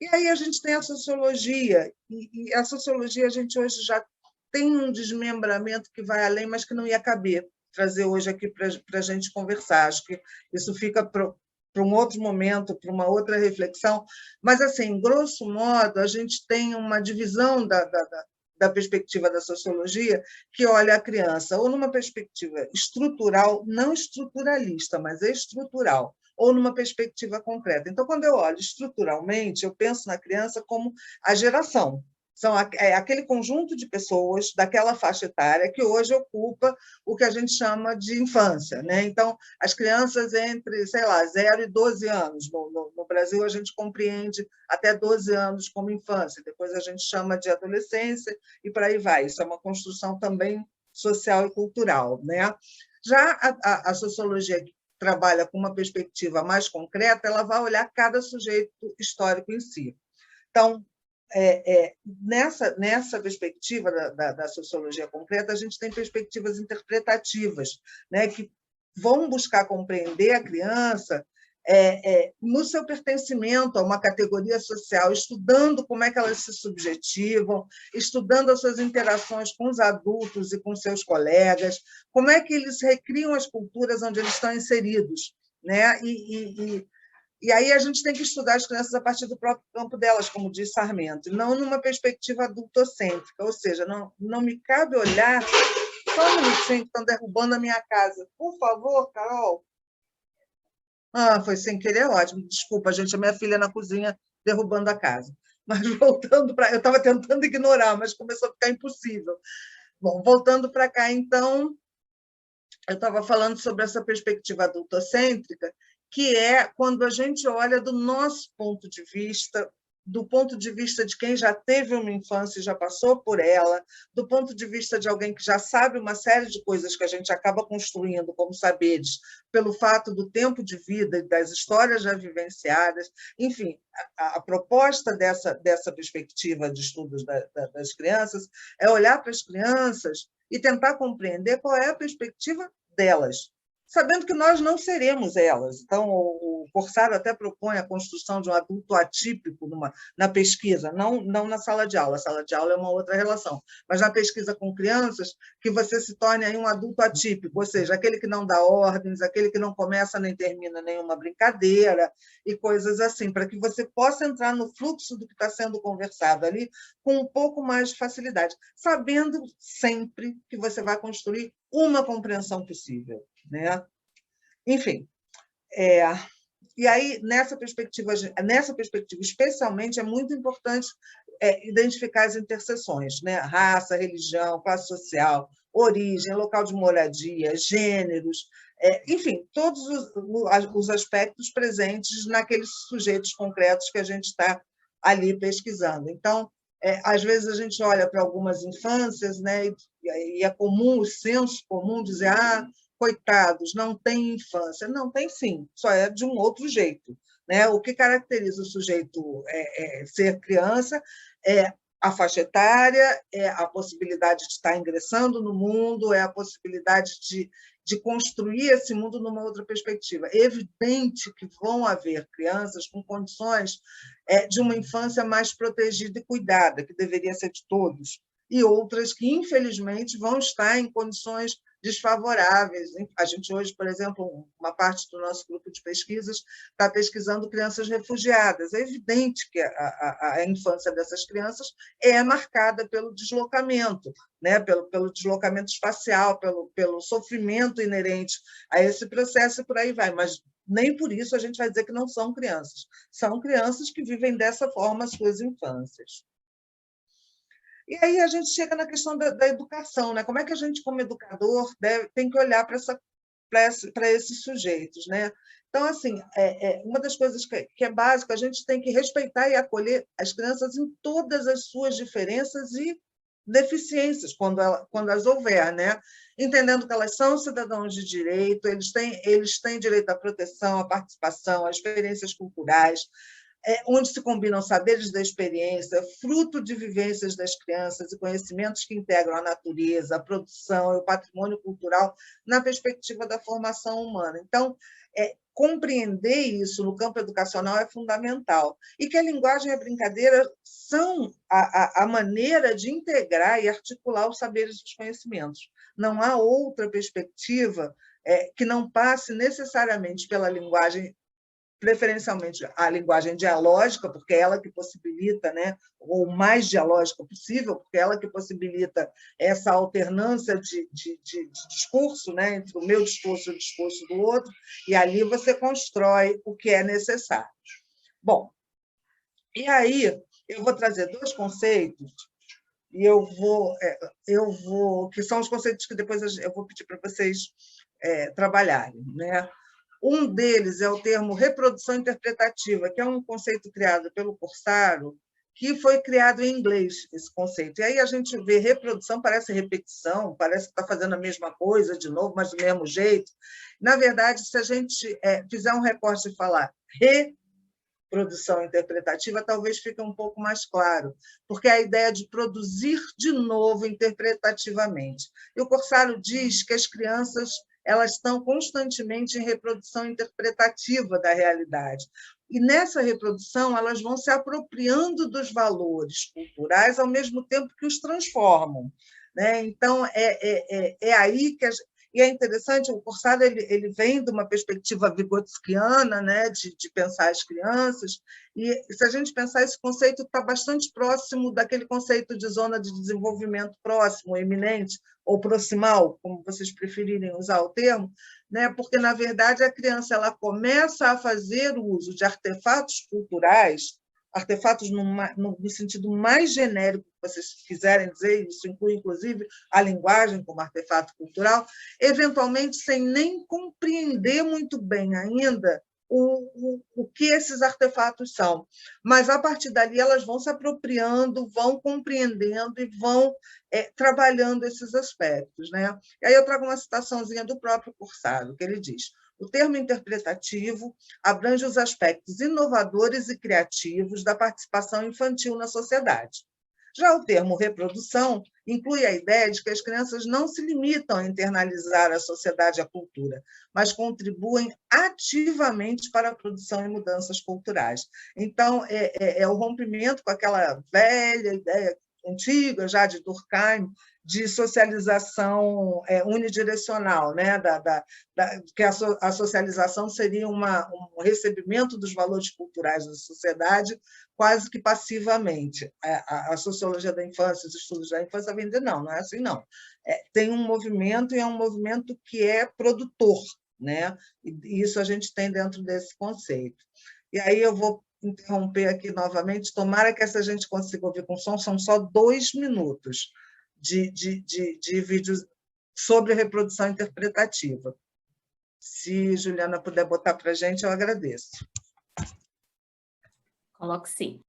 E aí a gente tem a sociologia, e a sociologia a gente hoje já tem um desmembramento que vai além, mas que não ia caber trazer hoje aqui para a gente conversar. Acho que isso fica para um outro momento, para uma outra reflexão. Mas, assim, grosso modo, a gente tem uma divisão da perspectiva da sociologia que olha a criança ou numa perspectiva estrutural, não estruturalista, mas estrutural, ou numa perspectiva concreta. Então, quando eu olho estruturalmente, eu penso na criança como a geração. São aquele conjunto de pessoas daquela faixa etária que hoje ocupa o que a gente chama de infância, né? Então, as crianças entre, sei lá, 0 e 12 anos. No Brasil, a gente compreende até 12 anos como infância, depois a gente chama de adolescência e por aí vai. Isso é uma construção também social e cultural, né? Já a sociologia que trabalha com uma perspectiva mais concreta, ela vai olhar cada sujeito histórico em si. Então, nessa perspectiva da sociologia concreta, a gente tem perspectivas interpretativas, né, que vão buscar compreender a criança no seu pertencimento a uma categoria social, estudando como é que elas se subjetivam, estudando as suas interações com os adultos e com seus colegas, como é que eles recriam as culturas onde eles estão inseridos, né? E aí a gente tem que estudar as crianças a partir do próprio campo delas, como diz Sarmento, não numa perspectiva adultocêntrica, ou seja, não me cabe olhar... Só um minutinho, que estão derrubando a minha casa. Por favor, Carol. Foi sem querer, ótimo. Desculpa, gente, a minha filha na cozinha derrubando a casa. Mas voltando para... Eu estava tentando ignorar, mas começou a ficar impossível. Bom, voltando para cá, então, eu estava falando sobre essa perspectiva adultocêntrica, que é quando a gente olha do nosso ponto de vista, do ponto de vista de quem já teve uma infância e já passou por ela, do ponto de vista de alguém que já sabe uma série de coisas que a gente acaba construindo como saberes, pelo fato do tempo de vida e das histórias já vivenciadas. Enfim, a proposta dessa perspectiva de estudos das crianças é olhar para as crianças e tentar compreender qual é a perspectiva delas, sabendo que nós não seremos elas. Então, o Corsaro até propõe a construção de um adulto atípico na pesquisa, não na sala de aula. A sala de aula é uma outra relação, mas na pesquisa com crianças, que você se torne aí um adulto atípico, ou seja, aquele que não dá ordens, aquele que não começa nem termina nenhuma brincadeira e coisas assim, para que você possa entrar no fluxo do que está sendo conversado ali com um pouco mais de facilidade, sabendo sempre que você vai construir uma compreensão possível, né? Enfim, e aí, nessa perspectiva, especialmente, é muito importante identificar as interseções, né? Raça, religião, classe social, origem, local de moradia, gêneros, enfim, todos os aspectos presentes naqueles sujeitos concretos que a gente está ali pesquisando. Então, às vezes a gente olha para algumas infâncias, né? E é comum, o senso comum dizer, coitados, não tem infância. Não, tem sim, só é de um outro jeito, né? O que caracteriza o sujeito ser criança é a faixa etária, é a possibilidade de estar ingressando no mundo, é a possibilidade de construir esse mundo numa outra perspectiva. É evidente que vão haver crianças com condições de uma infância mais protegida e cuidada, que deveria ser de todos, e outras que, infelizmente, vão estar em condições desfavoráveis. A gente hoje, por exemplo, uma parte do nosso grupo de pesquisas está pesquisando crianças refugiadas. É evidente que a infância dessas crianças é marcada pelo deslocamento, né? pelo deslocamento espacial, pelo sofrimento inerente a esse processo e por aí vai. Mas nem por isso a gente vai dizer que não são crianças. São crianças que vivem dessa forma as suas infâncias. E aí a gente chega na questão da educação, né? Como é que a gente, como educador, tem que olhar para esses sujeitos, né? Então, assim, uma das coisas que é básica, a gente tem que respeitar e acolher as crianças em todas as suas diferenças e deficiências, quando as houver, né? Entendendo que elas são cidadãos de direito, eles têm direito à proteção, à participação, a experiências culturais, onde se combinam saberes da experiência, fruto de vivências das crianças e conhecimentos que integram a natureza, a produção e o patrimônio cultural na perspectiva da formação humana. Então, compreender isso no campo educacional é fundamental. E que a linguagem e a brincadeira são a maneira de integrar e articular os saberes e os conhecimentos. Não há outra perspectiva que não passe necessariamente pela linguagem, preferencialmente a linguagem dialógica, porque é ela que possibilita, né, ou o mais dialógica possível, porque é ela que possibilita essa alternância de discurso, né, entre o meu discurso e o discurso do outro, e ali você constrói o que é necessário. Bom, e aí eu vou trazer dois conceitos, e que são os conceitos que depois eu vou pedir para vocês trabalharem, né? Um deles é o termo reprodução interpretativa, que é um conceito criado pelo Corsaro, que foi criado em inglês, esse conceito. E aí a gente vê reprodução, parece repetição, parece que está fazendo a mesma coisa de novo, mas do mesmo jeito. Na verdade, se a gente fizer um recorte e falar reprodução interpretativa, talvez fique um pouco mais claro, porque é a ideia de produzir de novo interpretativamente. E o Corsaro diz que as crianças elas estão constantemente em reprodução interpretativa da realidade. E, nessa reprodução, elas vão se apropriando dos valores culturais ao mesmo tempo que os transformam, né? Então, é aí que... E é interessante, o Corsaro ele vem de uma perspectiva vigotskiana, né, de pensar as crianças, e se a gente pensar, esse conceito está bastante próximo daquele conceito de zona de desenvolvimento próximo, eminente, ou proximal, como vocês preferirem usar o termo, né, porque, na verdade, a criança ela começa a fazer uso de artefatos culturais, artefatos no sentido mais genérico que vocês quiserem dizer, isso inclui, inclusive, a linguagem como artefato cultural, eventualmente sem nem compreender muito bem ainda o que esses artefatos são. Mas, a partir dali, elas vão se apropriando, vão compreendendo e vão trabalhando esses aspectos, né? E aí eu trago uma citaçãozinha do próprio Corsaro, que ele diz: o termo interpretativo abrange os aspectos inovadores e criativos da participação infantil na sociedade. Já o termo reprodução inclui a ideia de que as crianças não se limitam a internalizar a sociedade e a cultura, mas contribuem ativamente para a produção e mudanças culturais. Então, é o rompimento com aquela velha ideia antiga, já de Durkheim, de socialização unidirecional, né? Que a socialização seria um recebimento dos valores culturais da sociedade quase que passivamente. A sociologia da infância, os estudos da infância vêm dizer não é assim, não. Tem um movimento, e é um movimento que é produtor, né? E isso a gente tem dentro desse conceito. E aí eu vou interromper aqui novamente, tomara que essa gente consiga ouvir com som, são só 2 minutos de vídeos sobre reprodução interpretativa. Se Juliana puder botar para a gente, eu agradeço. Coloco sim.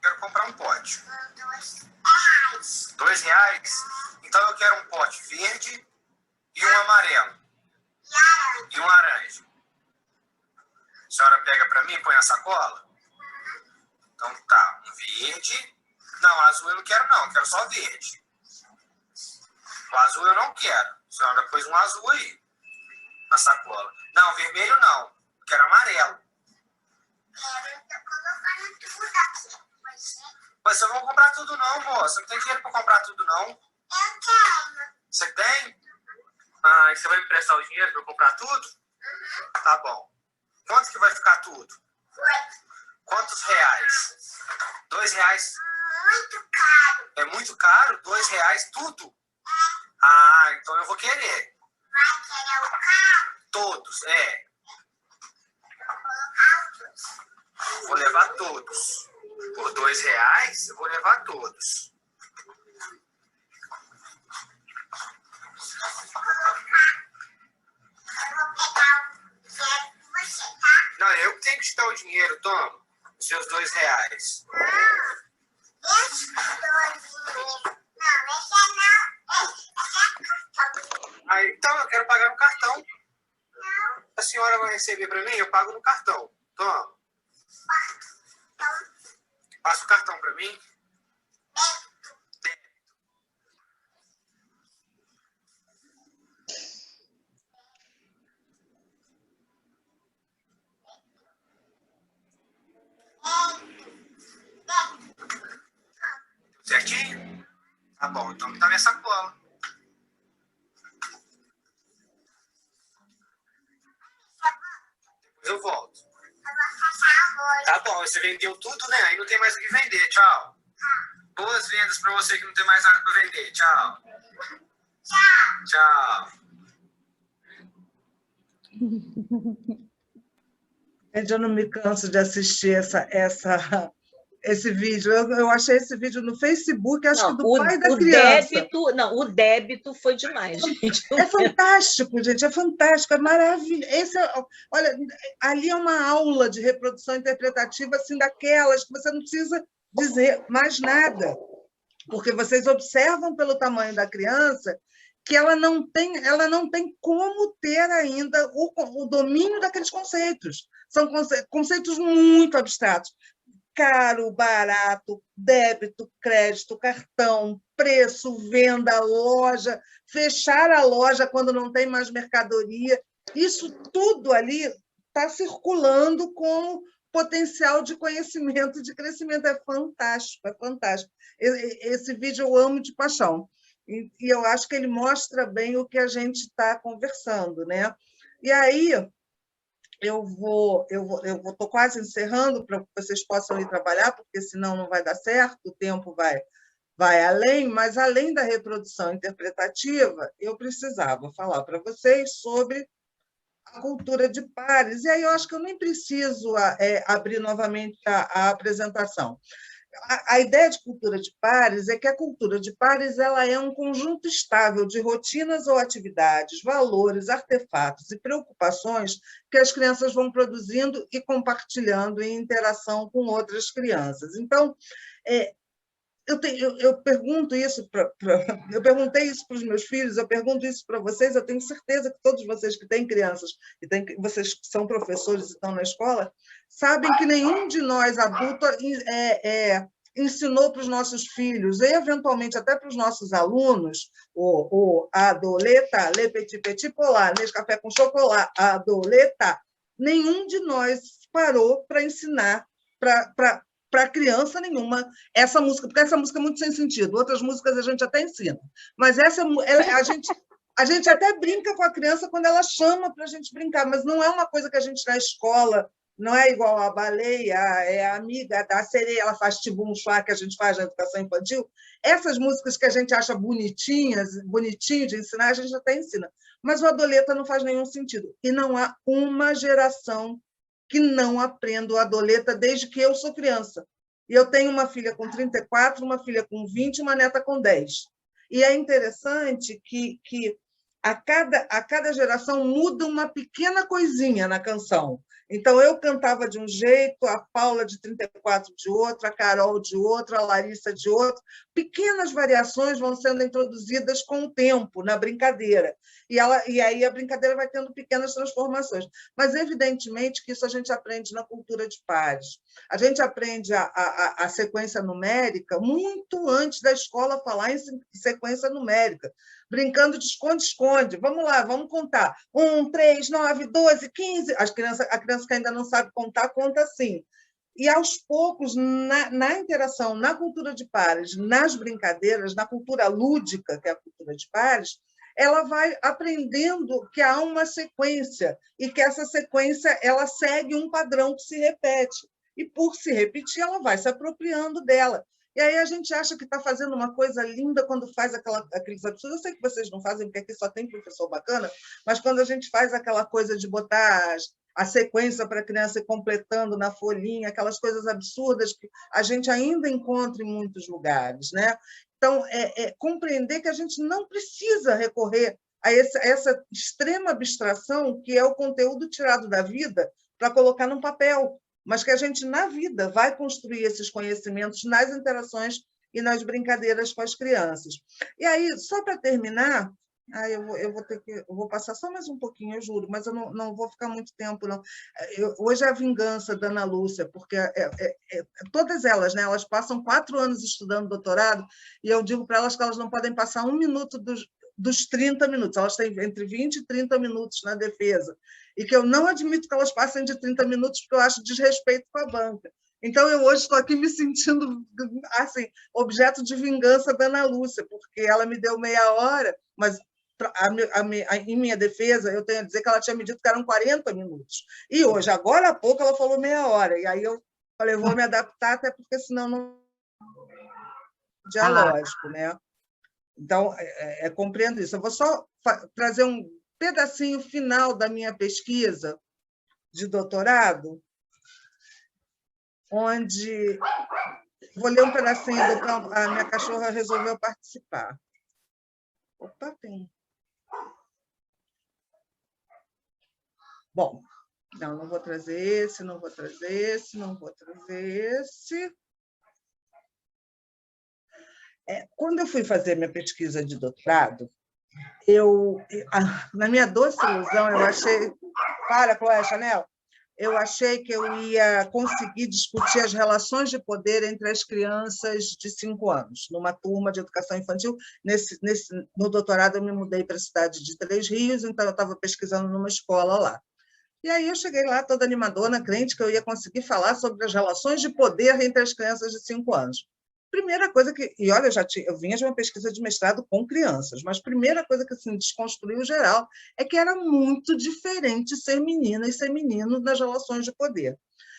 Quero comprar um pote. R$2? Então eu quero um pote verde e um amarelo. E um laranja. A senhora pega para mim e põe na sacola? Então tá, um verde. Não, azul eu não quero não, eu quero só verde. O azul eu não quero. A senhora pôs um azul aí, na sacola. Não, vermelho não, eu quero amarelo. Mas você não vai comprar tudo não, moça. Não tem dinheiro para comprar tudo não. Eu tenho. Você tem? Ah, e você vai me emprestar o dinheiro para eu comprar tudo? Tá bom. Quanto que vai ficar tudo? Quantos reais? R$2? Muito caro. É muito caro? R$2 tudo? Ah, então eu vou querer. Vai querer o carro? Todos, é. Vou levar todos. Por R$2, eu vou levar todos. Eu vou pegar o dinheiro com você, tá? Não, eu que tenho que te dar o dinheiro, toma. Os seus R$2. Esse dinheiro. Não, esse não. Esse é cartão. Ah, então eu quero pagar no cartão. Não. A senhora vai receber para mim, eu pago no cartão. Toma. Passa o cartão para mim. Débito. Certinho? Tá bom, então me dá minha sacola. Depois eu volto. Tá bom, você vendeu tudo, né? Aí não tem mais o que vender. Tchau. Boas vendas para você que não tem mais nada para vender. Tchau. Tchau. Gente, eu não me canso de assistir esse vídeo. Eu achei esse vídeo no Facebook, acho que do pai da criança. O débito foi demais, gente. É fantástico, gente, é fantástico, é maravilhoso. Olha, ali é uma aula de reprodução interpretativa, assim, daquelas que você não precisa dizer mais nada, porque vocês observam pelo tamanho da criança que ela não tem como ter ainda o domínio daqueles conceitos. São conceitos muito abstratos. Caro, barato, débito, crédito, cartão, preço, venda, loja, fechar a loja quando não tem mais mercadoria. Isso tudo ali está circulando com potencial de conhecimento, de crescimento. É fantástico, é fantástico. Esse vídeo eu amo de paixão. E eu acho que ele mostra bem o que a gente está conversando, né? E aí, eu estou quase encerrando para que vocês possam ir trabalhar, porque senão não vai dar certo, o tempo vai além, mas além da reprodução interpretativa, eu precisava falar para vocês sobre a cultura de pares, e aí eu acho que eu nem preciso abrir novamente a apresentação. A ideia de cultura de pares é que a cultura de pares ela é um conjunto estável de rotinas ou atividades, valores, artefatos e preocupações que as crianças vão produzindo e compartilhando em interação com outras crianças. Então, eu pergunto isso eu perguntei isso para os meus filhos, eu pergunto isso para vocês, eu tenho certeza que todos vocês que têm crianças, vocês que são professores e estão na escola, sabem que nenhum de nós, adultos, ensinou para os nossos filhos, e eventualmente até para os nossos alunos, o adoleta, le petit petit polar, Nescafé com chocolate, adoleta, nenhum de nós parou para ensinar para criança nenhuma essa música, porque essa música é muito sem sentido. Outras músicas a gente até ensina, mas essa a gente até brinca com a criança quando ela chama para a gente brincar, mas não é uma coisa que a gente na escola, não é igual a baleia, é a amiga da sereia, ela faz tibum-chá que a gente faz na educação infantil. Essas músicas que a gente acha bonitinho de ensinar, a gente até ensina. Mas o Adoleta não faz nenhum sentido. E não há uma geração que não aprenda o Adoleta desde que eu sou criança. E eu tenho uma filha com 34, uma filha com 20 e uma neta com 10. E é interessante que a cada geração muda uma pequena coisinha na canção. Então, eu cantava de um jeito, a Paula de 34 de outro, a Carol de outro, a Larissa de outro. Pequenas variações vão sendo introduzidas com o tempo, na brincadeira. E aí a brincadeira vai tendo pequenas transformações. Mas, evidentemente, que isso a gente aprende na cultura de pares. A gente aprende a sequência numérica muito antes da escola falar em sequência numérica. Brincando de esconde-esconde. Vamos lá, vamos contar. 1, 3, 9, 12, 15. A criança que ainda não sabe contar, conta assim. E, aos poucos, na interação, na cultura de pares, nas brincadeiras, na cultura lúdica, que é a cultura de pares, ela vai aprendendo que há uma sequência e que essa sequência ela segue um padrão que se repete. E, por se repetir, ela vai se apropriando dela. E aí a gente acha que está fazendo uma coisa linda quando faz aqueles absurdos. Eu sei que vocês não fazem, porque aqui só tem professor bacana, mas quando a gente faz aquela coisa de botar a sequência para a criança ir completando na folhinha, aquelas coisas absurdas que a gente ainda encontra em muitos lugares, né? Então, compreender que a gente não precisa recorrer a essa extrema abstração que é o conteúdo tirado da vida para colocar num papel, mas que a gente, na vida, vai construir esses conhecimentos nas interações e nas brincadeiras com as crianças. E aí, só para terminar, eu vou passar só mais um pouquinho, eu juro, mas eu não vou ficar muito tempo, não. Hoje é a vingança da Ana Lúcia, porque todas elas, né, elas passam 4 anos estudando doutorado, e eu digo para elas que elas não podem passar 1 minuto dos 30 minutos, elas têm entre 20 e 30 minutos na defesa, e que eu não admito que elas passem de 30 minutos, porque eu acho desrespeito com a banca. Então, eu hoje estou aqui me sentindo assim, objeto de vingança da Ana Lúcia, porque ela me deu meia hora, mas em minha defesa, eu tenho a dizer que ela tinha me dito que eram 40 minutos. E hoje, agora há pouco, ela falou meia hora. E aí eu falei, vou me adaptar, até porque senão não é dialógico, né? Então, compreendo isso. Eu vou só trazer um pedacinho final da minha pesquisa de doutorado, onde vou ler um pedacinho do campo. A minha cachorra resolveu participar. Opa, tem. Bom, não vou trazer esse, não vou trazer esse, não vou trazer esse. Quando eu fui fazer minha pesquisa de doutorado, na minha doce ilusão, eu achei... Para, Chloé Chanel! Eu achei que eu ia conseguir discutir as relações de poder entre as crianças de 5 anos, numa turma de educação infantil. No doutorado, eu me mudei para a cidade de Três Rios, então eu estava pesquisando numa escola lá. E aí eu cheguei lá toda animadona, crente que eu ia conseguir falar sobre as relações de poder entre as crianças de 5 anos. Primeira coisa que... E olha, eu vinha de uma pesquisa de mestrado com crianças, mas a primeira coisa que assim, desconstruiu geral é que era muito diferente ser menina e ser menino nas relações de poder.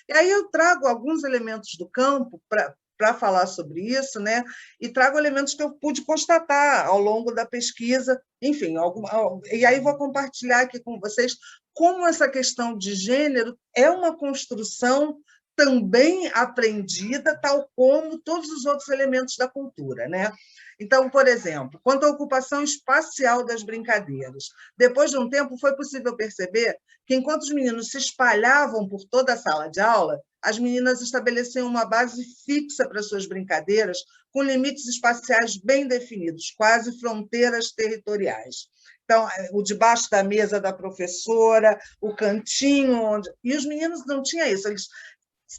E aí eu trago alguns elementos do campo para falar sobre isso, né? E trago elementos que eu pude constatar ao longo da pesquisa, enfim, e aí vou compartilhar aqui com vocês como essa questão de gênero é uma construção também aprendida, tal como todos os outros elementos da cultura, né? Então, por exemplo, quanto à ocupação espacial das brincadeiras, depois de um tempo foi possível perceber que, enquanto os meninos se espalhavam por toda a sala de aula, as meninas estabeleciam uma base fixa para suas brincadeiras, com limites espaciais bem definidos, quase fronteiras territoriais. Então, o debaixo da mesa da professora, o cantinho, e os meninos não tinham isso, eles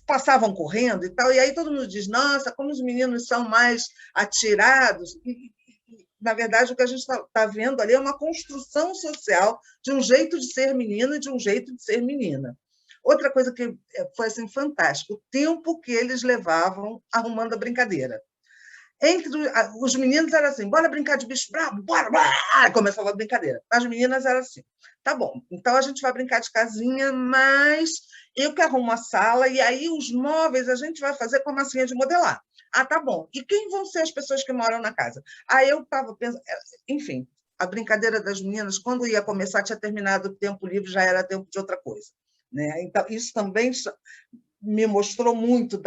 passavam correndo e tal, e aí todo mundo diz, nossa, como os meninos são mais atirados. E, na verdade, o que a gente está vendo ali é uma construção social de um jeito de ser menino e de um jeito de ser menina. Outra coisa que foi assim, fantástico, o tempo que eles levavam arrumando a brincadeira. Entre os meninos era assim, bora brincar de bicho brabo, bora, bora! Começava a brincadeira. As meninas era assim, tá bom, então a gente vai brincar de casinha, mas eu que arrumo a sala, e aí os móveis a gente vai fazer com a massinha de modelar. Ah, tá bom. E quem vão ser as pessoas que moram na casa? Aí eu estava pensando, enfim, a brincadeira das meninas, quando ia começar, tinha terminado o tempo livre, já era tempo de outra coisa. Né? Então, isso também me mostrou muito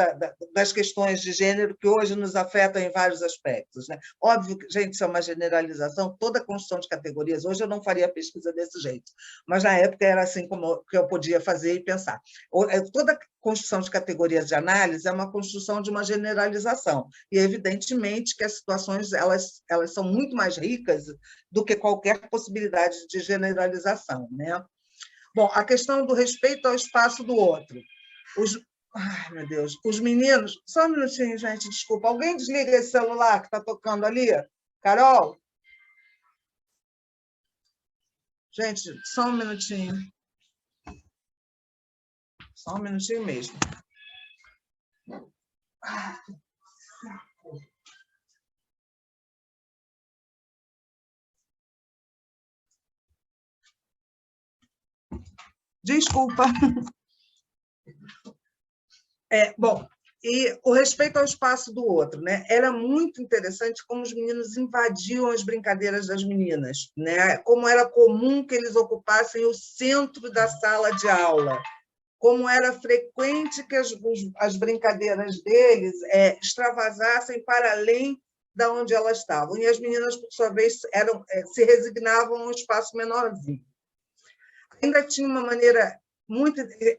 das questões de gênero que hoje nos afetam em vários aspectos. Né? Óbvio que, gente, isso é uma generalização, toda a construção de categorias, hoje eu não faria pesquisa desse jeito, mas na época era assim como que eu podia fazer e pensar. Toda construção de categorias de análise é uma construção de uma generalização, e evidentemente que as situações elas são muito mais ricas do que qualquer possibilidade de generalização. Né? Bom, a questão do respeito ao espaço do outro. Ai, meu Deus, os meninos... Só um minutinho, gente, desculpa. Alguém desliga esse celular que está tocando ali? Carol? Gente, só um minutinho. Só um minutinho mesmo. Desculpa. Bom, e o respeito ao espaço do outro, né? Era muito interessante como os meninos invadiam as brincadeiras das meninas, né? Como era comum que eles ocupassem o centro da sala de aula, como era frequente que as brincadeiras deles extravasassem para além de onde elas estavam. E as meninas, por sua vez, se resignavam a um espaço menorzinho. Ainda tinha uma maneira...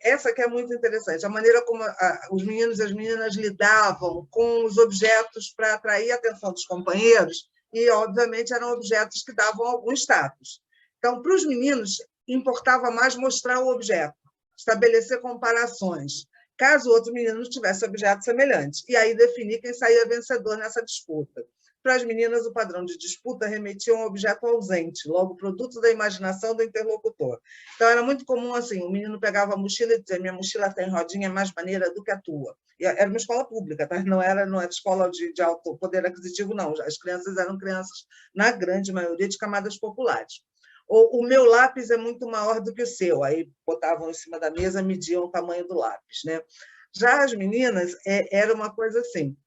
essa que é muito interessante, a maneira como os meninos e as meninas lidavam com os objetos para atrair a atenção dos companheiros, e, obviamente, eram objetos que davam algum status. Então, para os meninos, importava mais mostrar o objeto, estabelecer comparações, caso o outro menino tivesse objeto semelhante, e aí definir quem saía vencedor nessa disputa. Para as meninas, o padrão de disputa remetia a um objeto ausente, logo produto da imaginação do interlocutor. Então, era muito comum assim, o menino pegava a mochila e dizia, minha mochila tem rodinha mais maneira do que a tua. E era uma escola pública, tá? Não era escola de alto poder aquisitivo, não. As crianças eram crianças, na grande maioria, de camadas populares. O meu lápis é muito maior do que o seu. Aí botavam em cima da mesa, mediam o tamanho do lápis. Né? Já as meninas, era uma coisa assim...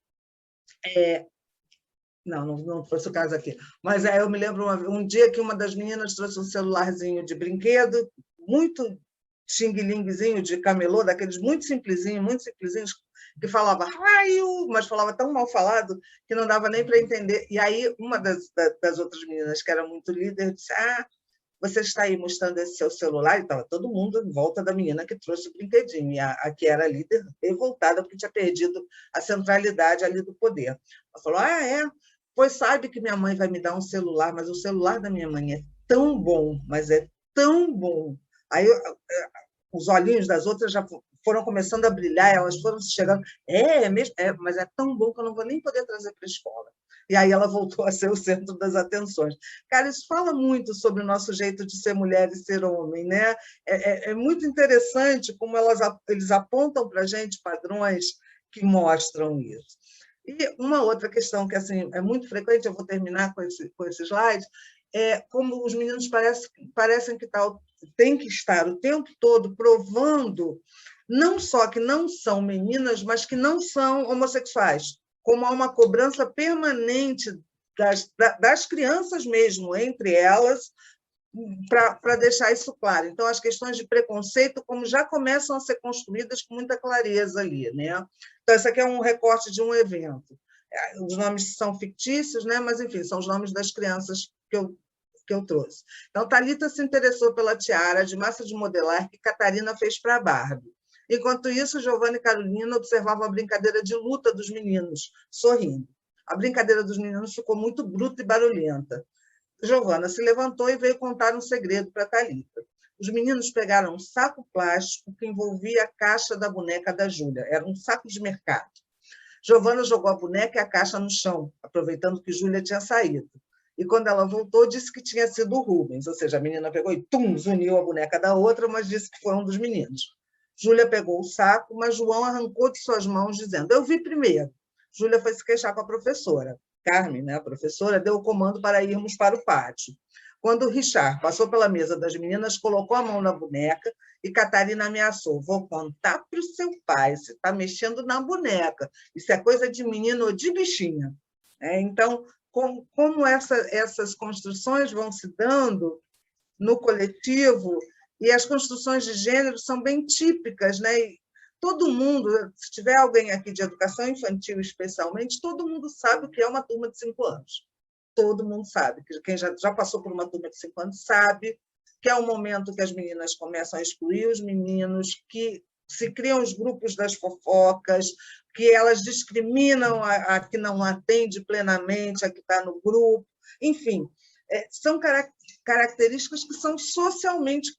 Não trouxe o caso aqui. Mas eu me lembro um dia que uma das meninas trouxe um celularzinho de brinquedo, muito xing-lingzinho de camelô, daqueles muito simplesinhos, que falava raio, mas falava tão mal falado que não dava nem para entender. E aí uma das outras meninas, que era muito líder, disse, você está aí mostrando esse seu celular? E estava todo mundo em volta da menina que trouxe o brinquedinho. E a que era líder, revoltada, porque tinha perdido a centralidade ali do poder. Ela falou, pois sabe que minha mãe vai me dar um celular, mas o celular da minha mãe é tão bom, mas é tão bom. Aí os olhinhos das outras já foram começando a brilhar, elas foram chegando, mas é tão bom que eu não vou nem poder trazer para a escola. E aí ela voltou a ser o centro das atenções. Cara, isso fala muito sobre o nosso jeito de ser mulher e ser homem, né? É muito interessante como eles apontam para a gente padrões que mostram isso. E uma outra questão que assim, é muito frequente, eu vou terminar com esse slide, é como os meninos parecem que têm que estar o tempo todo provando não só que não são meninas, mas que não são homossexuais, como há uma cobrança permanente das crianças mesmo, entre elas, para deixar isso claro. Então, as questões de preconceito como já começam a ser construídas com muita clareza ali. Né? Então, esse aqui é um recorte de um evento. Os nomes são fictícios, né? Mas, enfim, são os nomes das crianças que eu trouxe. Então, Thalita se interessou pela tiara de massa de modelar que Catarina fez para a Barbie. Enquanto isso, Giovanna e Carolina observavam a brincadeira de luta dos meninos, sorrindo. A brincadeira dos meninos ficou muito bruta e barulhenta. Giovanna se levantou e veio contar um segredo para Thalita. Os meninos pegaram um saco plástico que envolvia a caixa da boneca da Júlia. Era um saco de mercado. Giovanna jogou a boneca e a caixa no chão, aproveitando que Júlia tinha saído. E, quando ela voltou, disse que tinha sido o Rubens. Ou seja, a menina pegou e, zuniu a boneca da outra, mas disse que foi um dos meninos. Júlia pegou o saco, mas João arrancou de suas mãos, dizendo: eu vi primeiro. Júlia foi se queixar com a professora. Carmen, né, a professora, deu o comando para irmos para o pátio. Quando Richard passou pela mesa das meninas, colocou a mão na boneca e Catarina ameaçou: vou contar para o seu pai, você está mexendo na boneca. Isso é coisa de menino ou de bichinha. Então, como essas construções vão se dando no coletivo, e as construções de gênero são bem típicas, né? E todo mundo, se tiver alguém aqui de educação infantil especialmente, todo mundo sabe o que é uma turma de 5 anos. Todo mundo sabe. Quem já passou por uma turma de 5 anos sabe que é o momento que as meninas começam a excluir os meninos, que se criam os grupos das fofocas, que elas discriminam a que não atende plenamente, a que está no grupo. Enfim, são características que são socialmente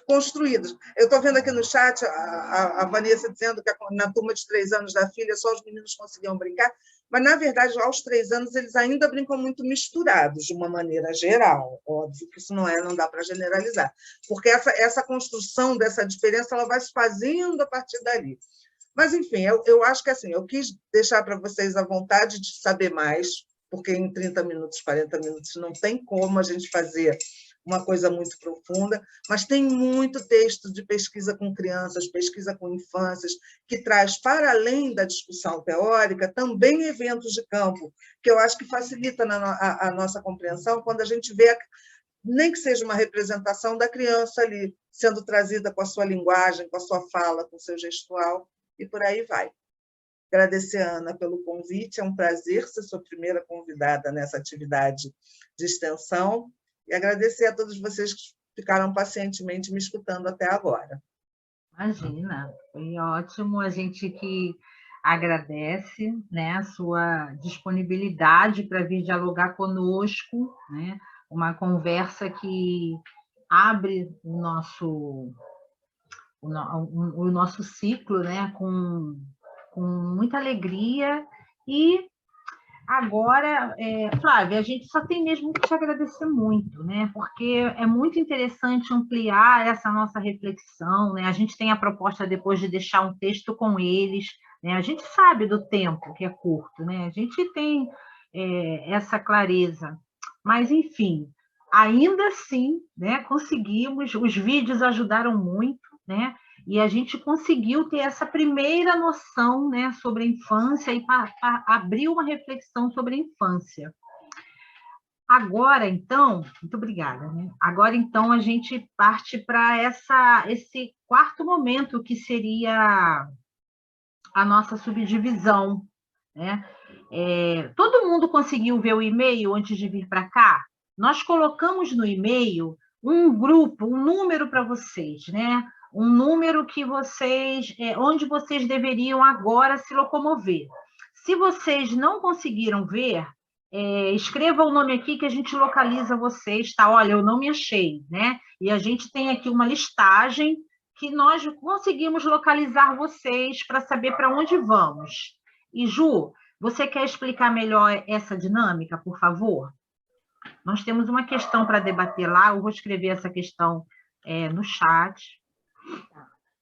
construídas. Eu estou vendo aqui no chat a Vanessa dizendo que na turma de 3 anos da filha só os meninos conseguiam brincar, mas, na verdade, aos 3 anos, eles ainda brincam muito misturados, de uma maneira geral. Óbvio que isso não dá para generalizar, porque essa construção dessa diferença ela vai se fazendo a partir dali. Mas, enfim, eu acho que assim, eu quis deixar para vocês a vontade de saber mais, porque em 30 minutos, 40 minutos, não tem como a gente fazer uma coisa muito profunda, mas tem muito texto de pesquisa com crianças, pesquisa com infâncias, que traz, para além da discussão teórica, também eventos de campo, que eu acho que facilita a nossa compreensão quando a gente vê, nem que seja uma representação da criança ali, sendo trazida com a sua linguagem, com a sua fala, com o seu gestual, e por aí vai. Agradecer a Ana pelo convite, é um prazer ser sua primeira convidada nessa atividade de extensão, e agradecer a todos vocês que ficaram pacientemente me escutando até agora. Imagina, foi ótimo, a gente que agradece, né, a sua disponibilidade para vir dialogar conosco, né, uma conversa que abre o nosso ciclo, né, com muita alegria. E agora, Flávia, a gente só tem mesmo que te agradecer muito, né? Porque é muito interessante ampliar essa nossa reflexão, né? A gente tem a proposta depois de deixar um texto com eles, né? A gente sabe do tempo que é curto, né? A gente tem essa clareza, mas enfim, ainda assim, né? Conseguimos, os vídeos ajudaram muito, né? E a gente conseguiu ter essa primeira noção, né, sobre a infância e abrir uma reflexão sobre a infância. Agora, então, muito obrigada, né? Agora, então, a gente parte para esse quarto momento, que seria a nossa subdivisão, né? Todo mundo conseguiu ver o e-mail antes de vir para cá? Nós colocamos no e-mail um grupo, um número para vocês, né? Um número que onde vocês deveriam agora se locomover. Se vocês não conseguiram ver, escreva o nome aqui que a gente localiza vocês, tá? Olha, eu não me achei, né? E a gente tem aqui uma listagem que nós conseguimos localizar vocês para saber para onde vamos. E, Ju, você quer explicar melhor essa dinâmica, por favor? Nós temos uma questão para debater lá, eu vou escrever essa questão no chat.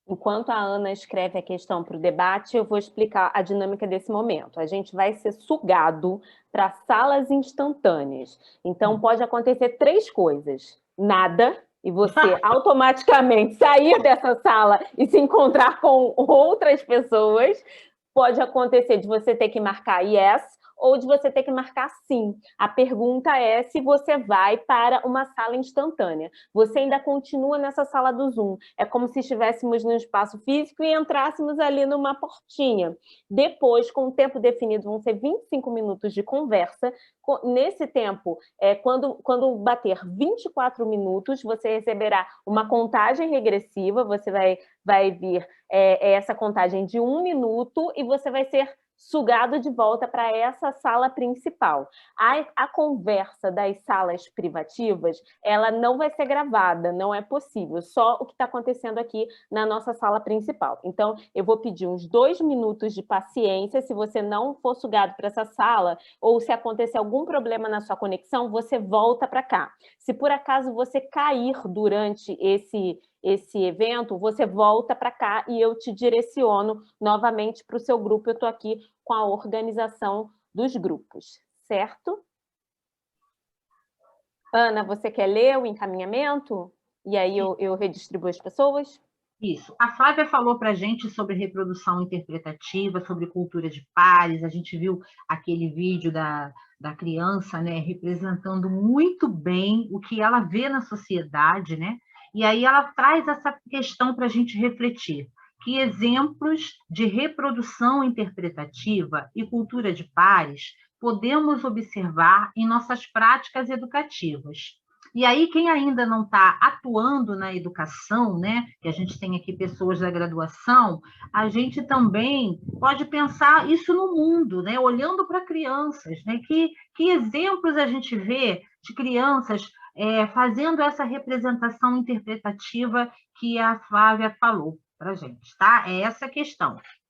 Enquanto a Ana escreve a questão para o debate, eu vou explicar a dinâmica desse momento. A gente vai ser sugado para salas instantâneas. Então, pode acontecer 3 coisas. Nada, e você automaticamente sair dessa sala e se encontrar com outras pessoas. Pode acontecer de você ter que marcar yes ou de você ter que marcar sim. A pergunta é se você vai para uma sala instantânea. Você ainda continua nessa sala do Zoom. É como se estivéssemos no espaço físico e entrássemos ali numa portinha. Depois, com o tempo definido, vão ser 25 minutos de conversa. Nesse tempo, quando bater 24 minutos, você receberá uma contagem regressiva, você vai vir essa contagem de 1 minuto e você vai ser sugado de volta para essa sala principal. A conversa das salas privativas, ela não vai ser gravada, não é possível, só o que está acontecendo aqui na nossa sala principal. Então, eu vou pedir uns 2 minutos de paciência. Se você não for sugado para essa sala, ou se acontecer algum problema na sua conexão, você volta para cá. Se por acaso você cair durante esse evento, você volta para cá e eu te direciono novamente para o seu grupo. Eu estou aqui com a organização dos grupos, certo? Ana, você quer ler o encaminhamento? E aí eu redistribuo as pessoas? Isso. A Flávia falou para a gente sobre reprodução interpretativa, sobre cultura de pares. A gente viu aquele vídeo da criança, né, representando muito bem o que ela vê na sociedade, né? E aí ela traz essa questão para a gente refletir. Que exemplos de reprodução interpretativa e cultura de pares podemos observar em nossas práticas educativas? E aí, quem ainda não está atuando na educação, né, que a gente tem aqui pessoas da graduação, a gente também pode pensar isso no mundo, né, olhando para crianças, né, que exemplos a gente vê de crianças fazendo essa representação interpretativa que a Flávia falou para a gente, tá? É essa a questão.